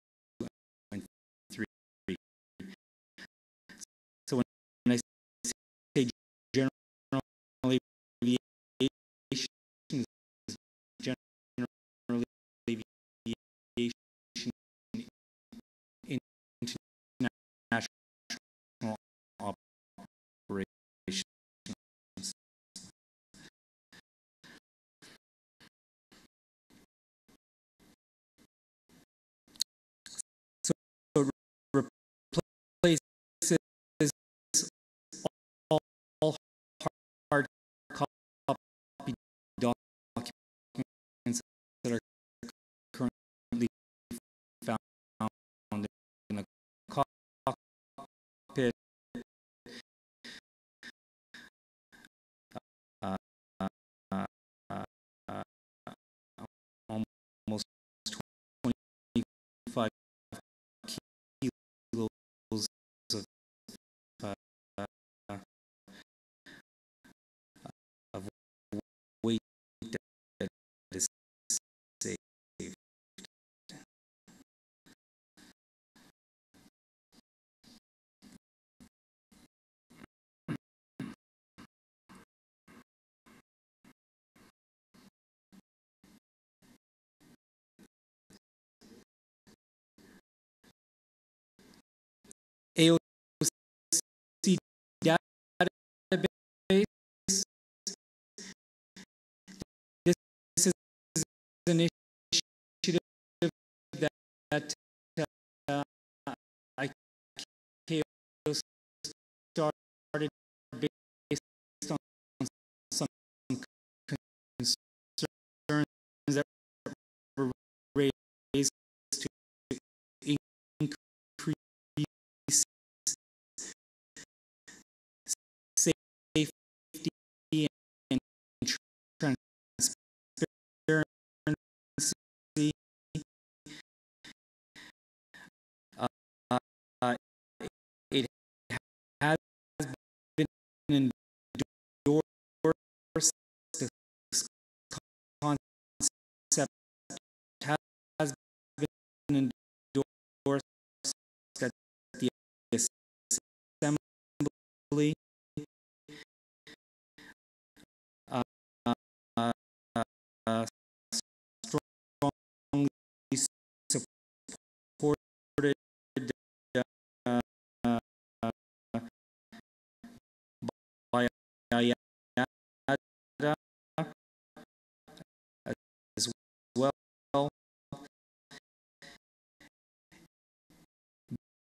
and 3. So when I say general aviation, is general aviation international operations. So it replaces all hard copy documents that are currently found in the cockpit, almost 25 kilos of weight that is saved. AOC database. This is an initiative that ICAO started based on some concerns that were raised to increase safety and transparency. It has been endorsed, this concept has been endorsed at the Assembly. Strongly supported by IATA as well.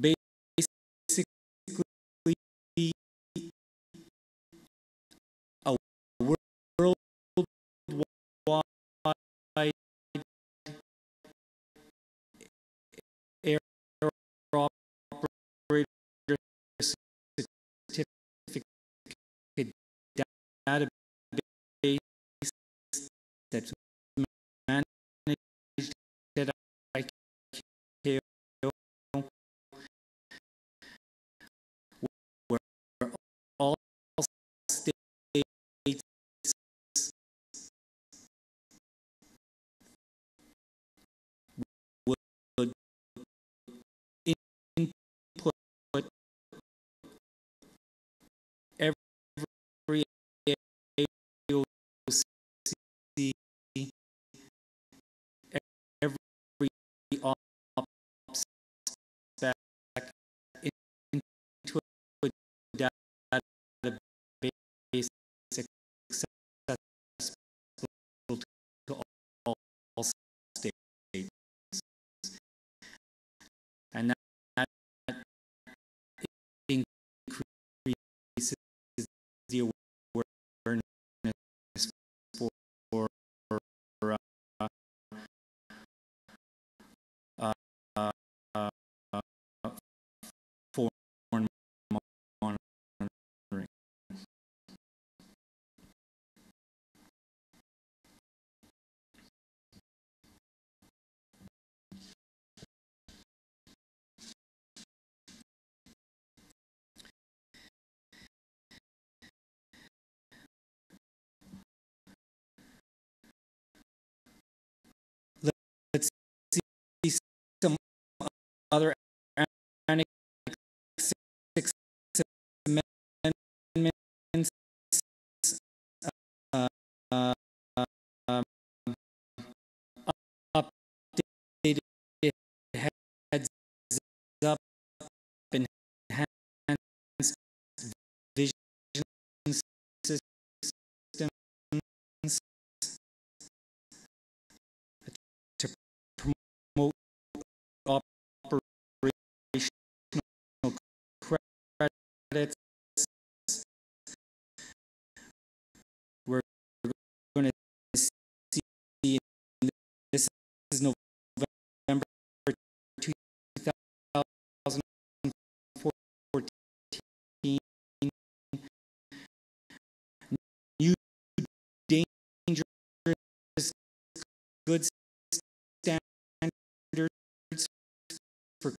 Basically, a worldwide air operator certificate database that's managed at ICAO, where all states would input every AOC other Annex 6 amendments updated heads up enhanced vision systems to promote operational credits. We're going to see, this is November 2014, new dangerous goods standards for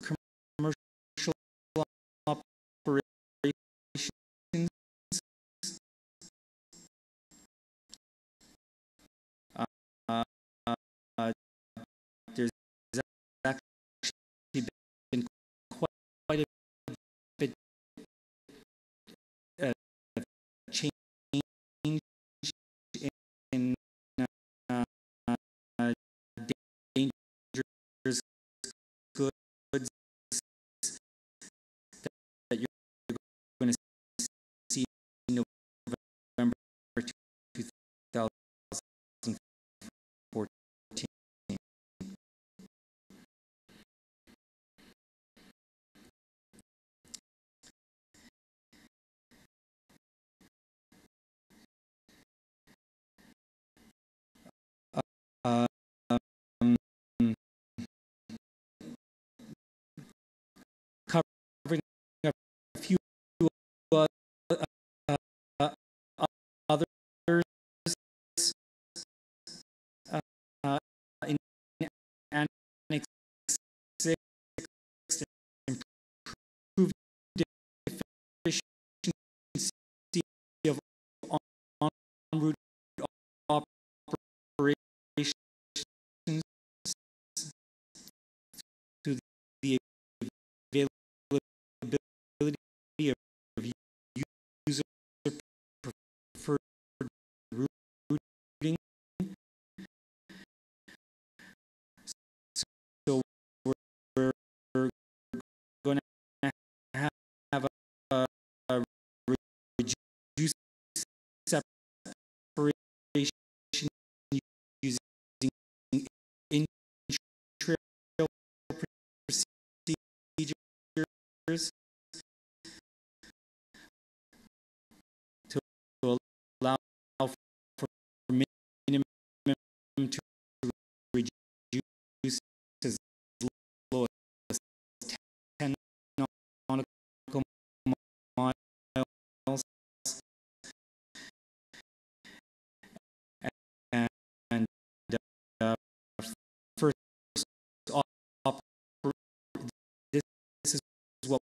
commercial operations. There's actually been quite a bit of change in dangerous goods that you're going to see in November 2014. Covering a few others in Annex 6, improved efficiency of en route operations to the availability of user preferred routing. So we're going to have a reduced separation using in-trail procedures to allow for minimum to reduce as low as 10 nautical miles, and first this is what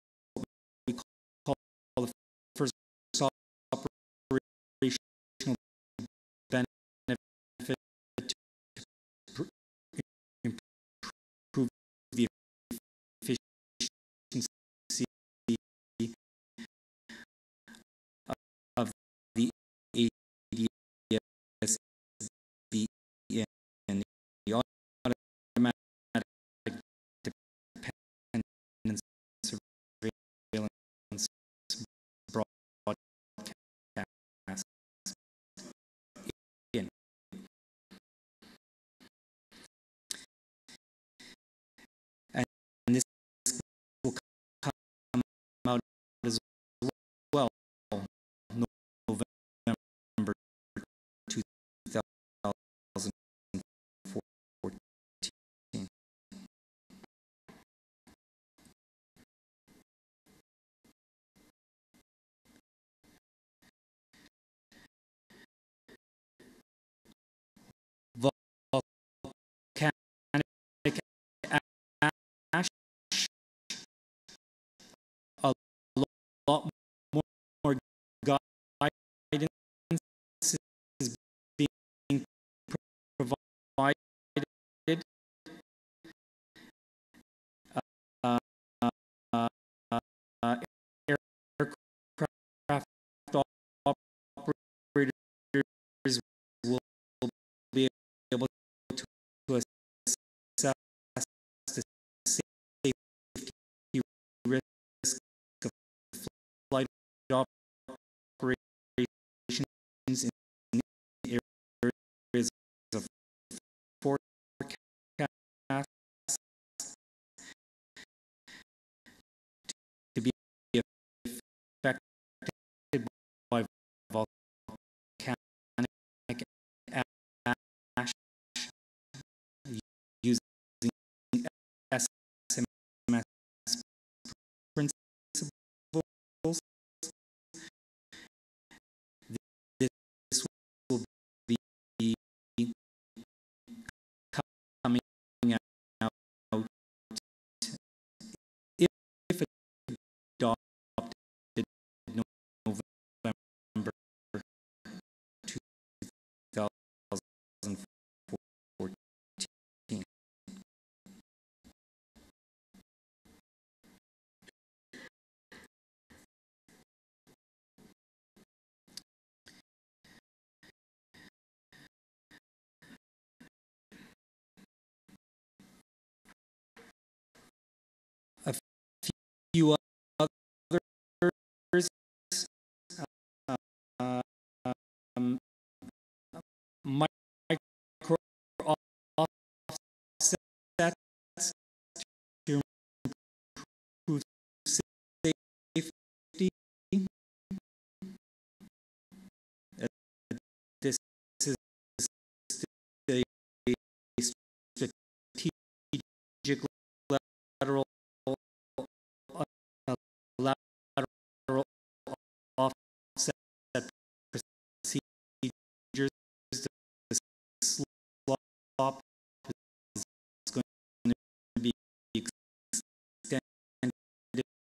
few others. Micro offsets to improve safety. This is a strategic lateral offset procedures. The slop is going to be extended to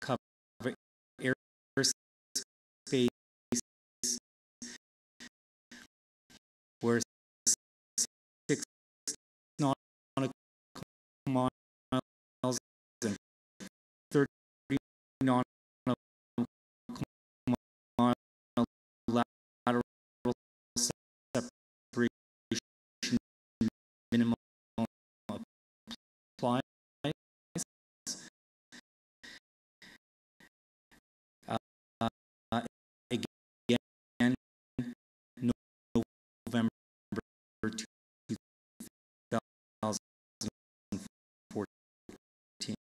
cover airspace where 6 nautical miles and 30 nautical mile lateral separation minimum applies. Again, November 2014.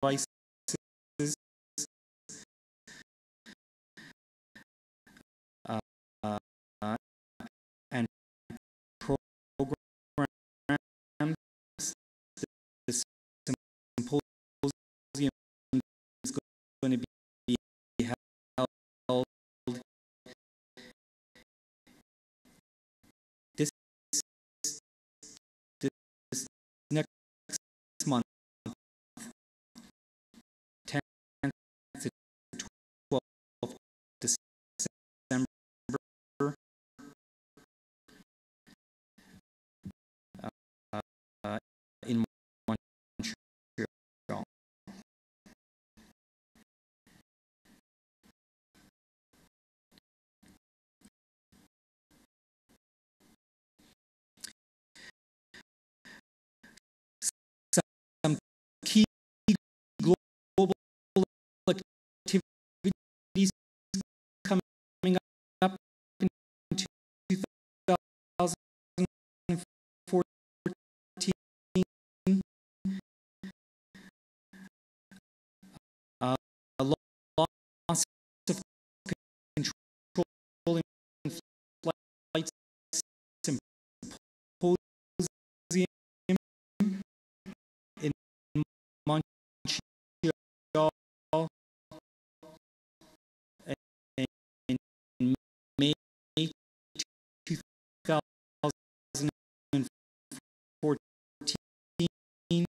devices uh, and programs. The symposium is going to be held this next month, 10th to 12th December, in Montreal. Some key global activities coming up in 2014. Loss of control in flight symposium in Montreal in May 2014.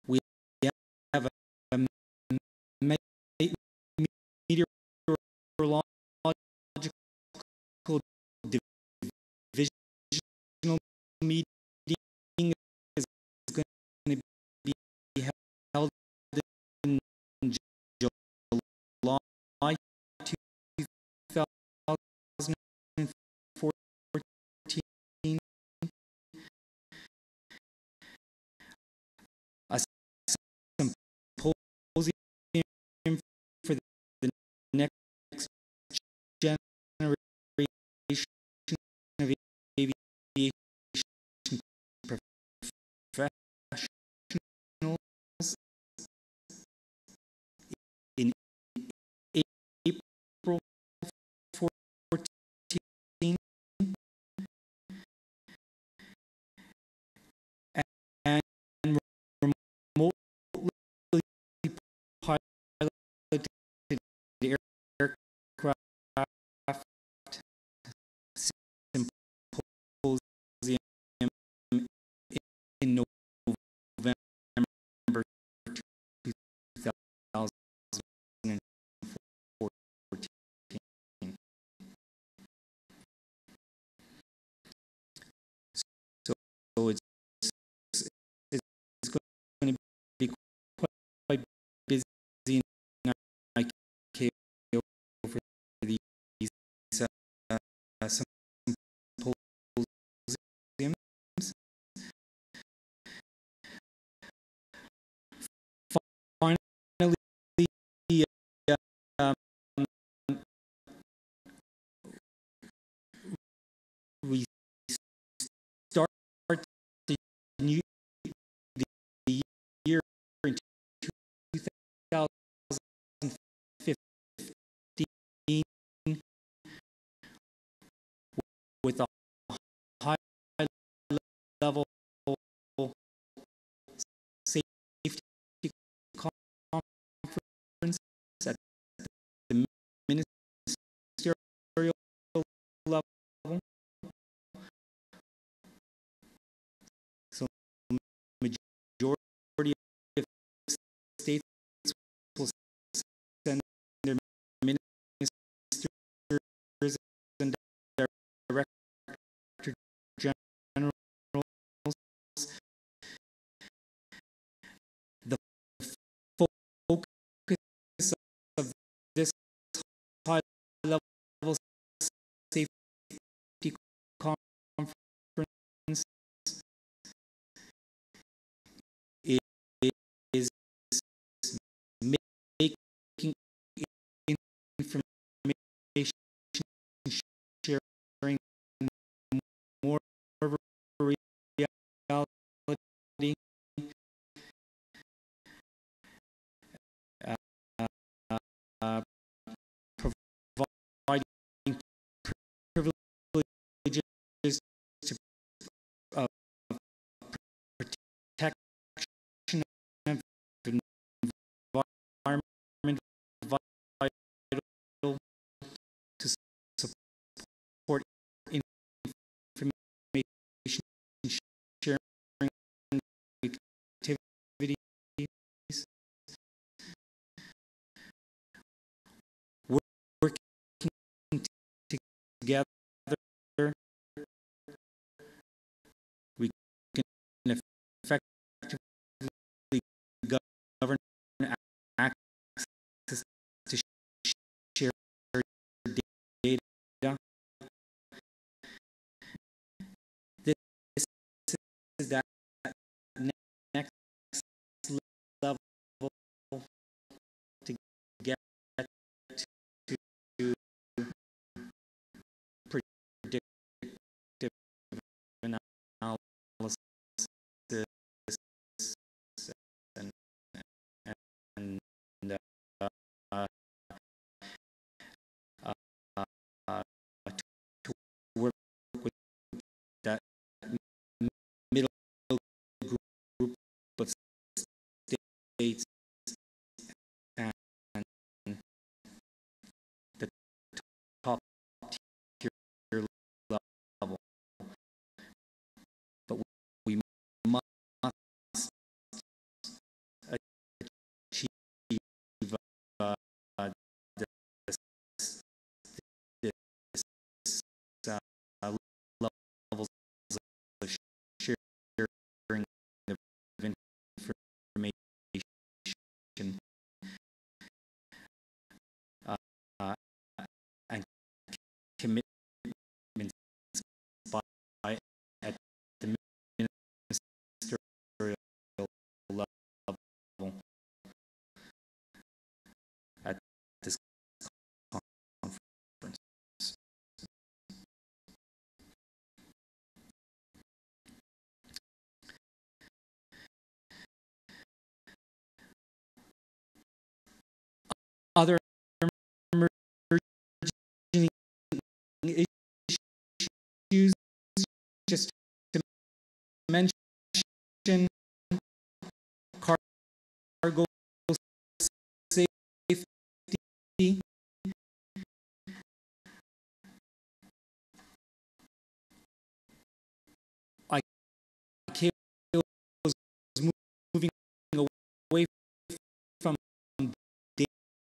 We have a meteorological divisional meeting is going to be held in July 2014. A symposium for the next generation of aviation professionals in April 14, and remotely piloted aircraft symposium in November 2014. So it's going to be quite busy in ICAO for these symposiums. Finally, we start the year in 2015 with a high level safety conference at the ministerial level. So majority of states will send their ministers and director generals. The focus of this high level safety conference together, we can effectively govern access to share data. This is that next level to get to predictive analysis and uh, to work with that middle group of states and the top tier level. But we must achieve levels of sharing of information and commitments by at the ministerial level at this conference. Other emerging issues, just to mention, cargo safety. ICAO is moving away from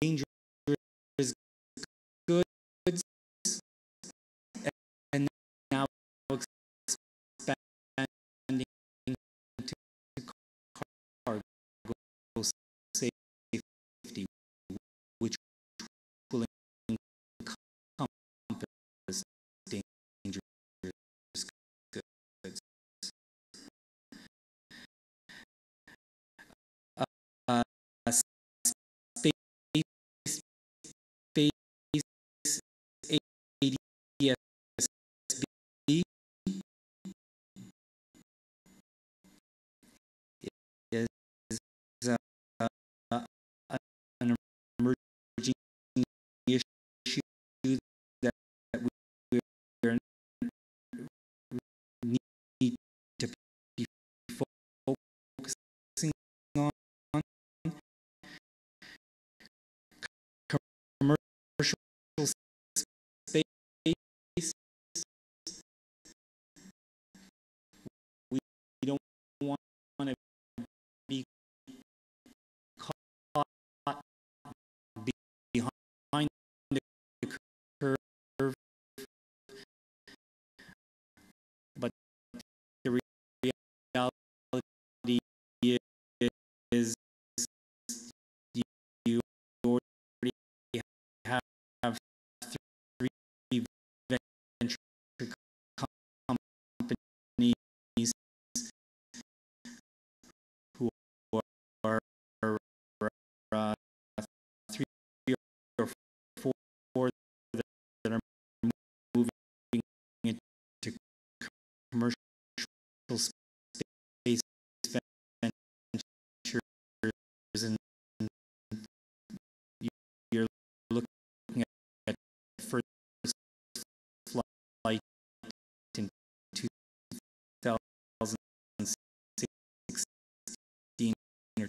dangerous goods and now expanding to cargo safety, which will encompass dangerous goods. Space ADSB is an emerging issue that we need to be focusing on. Commercial space, we don't want to be caught behind the curve, but the reality is you already have three venture companies who are three or four that are moving into commercial space ventures, and you're looking at first flight in 2016 or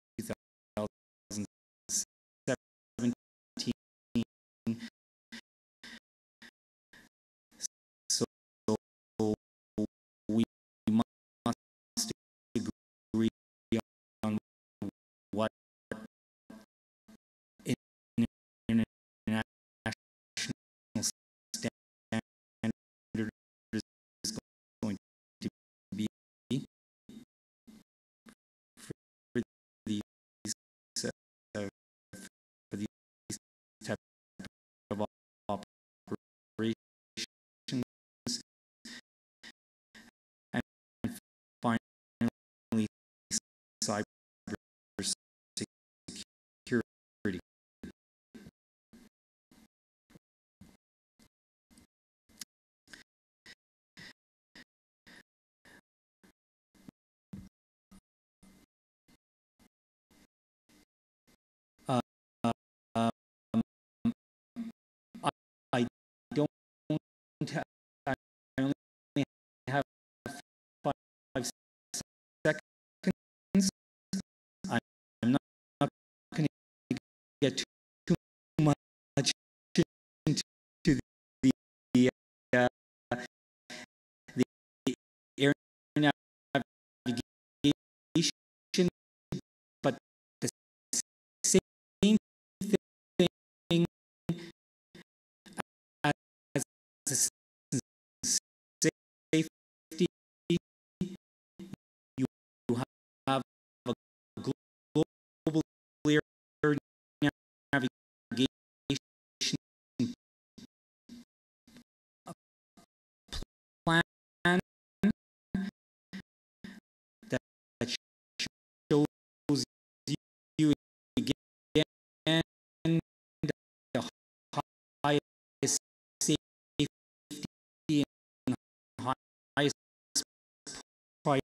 2017. So we cybersecurity. I don't have, I only have 5 seconds. I'm not going to get too much into the air navigation, but the same thing as safety, you have a global air navigation plan that shows you again the highest safety and highest priority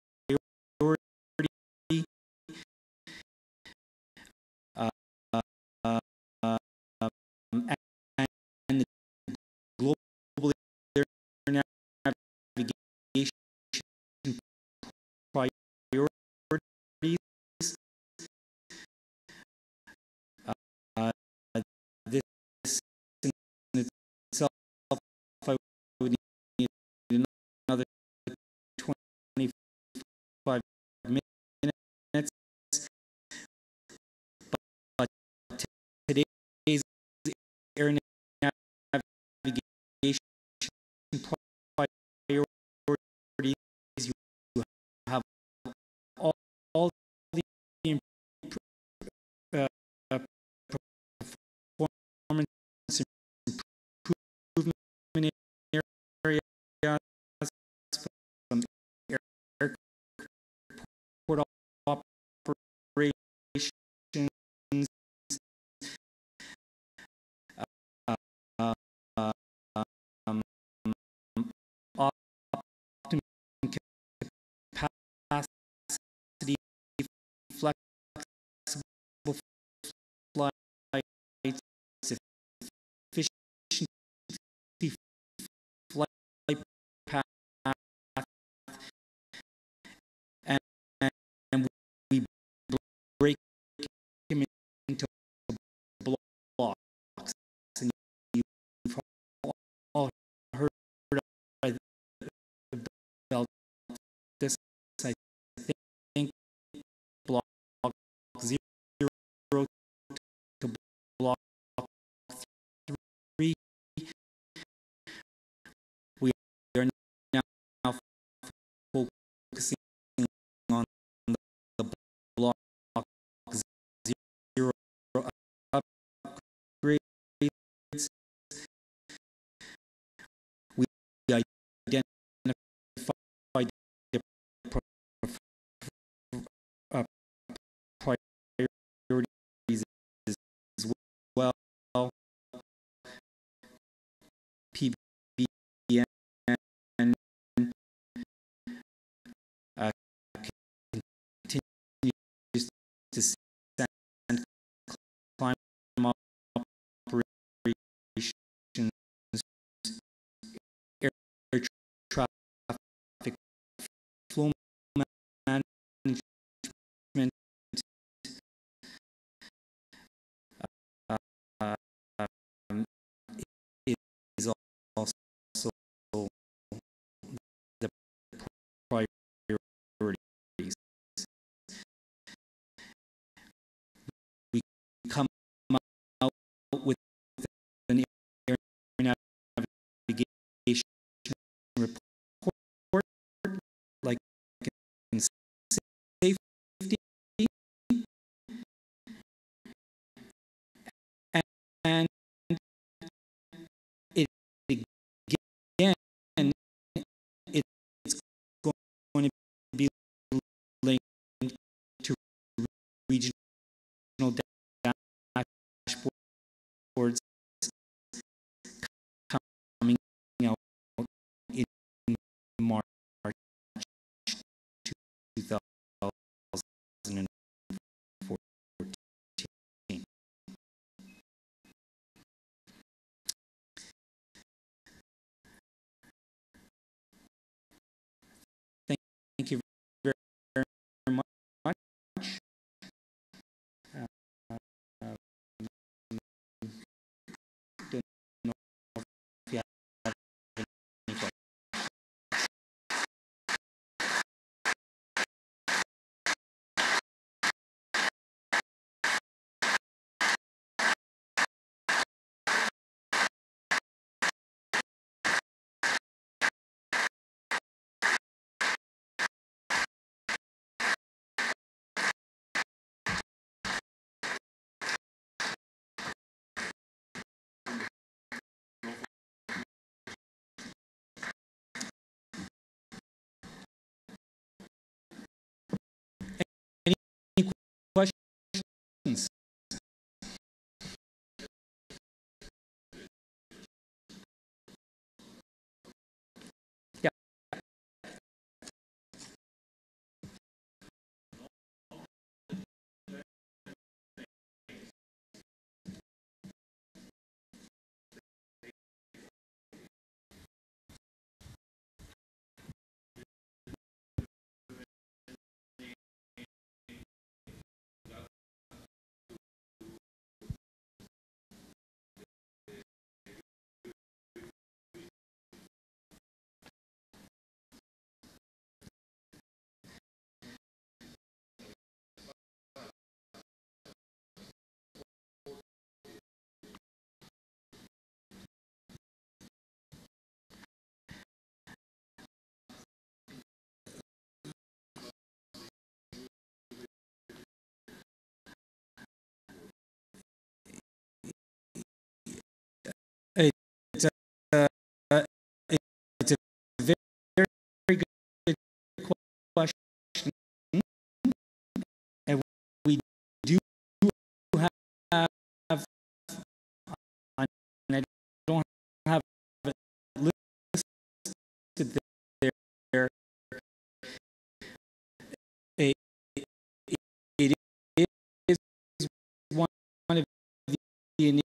in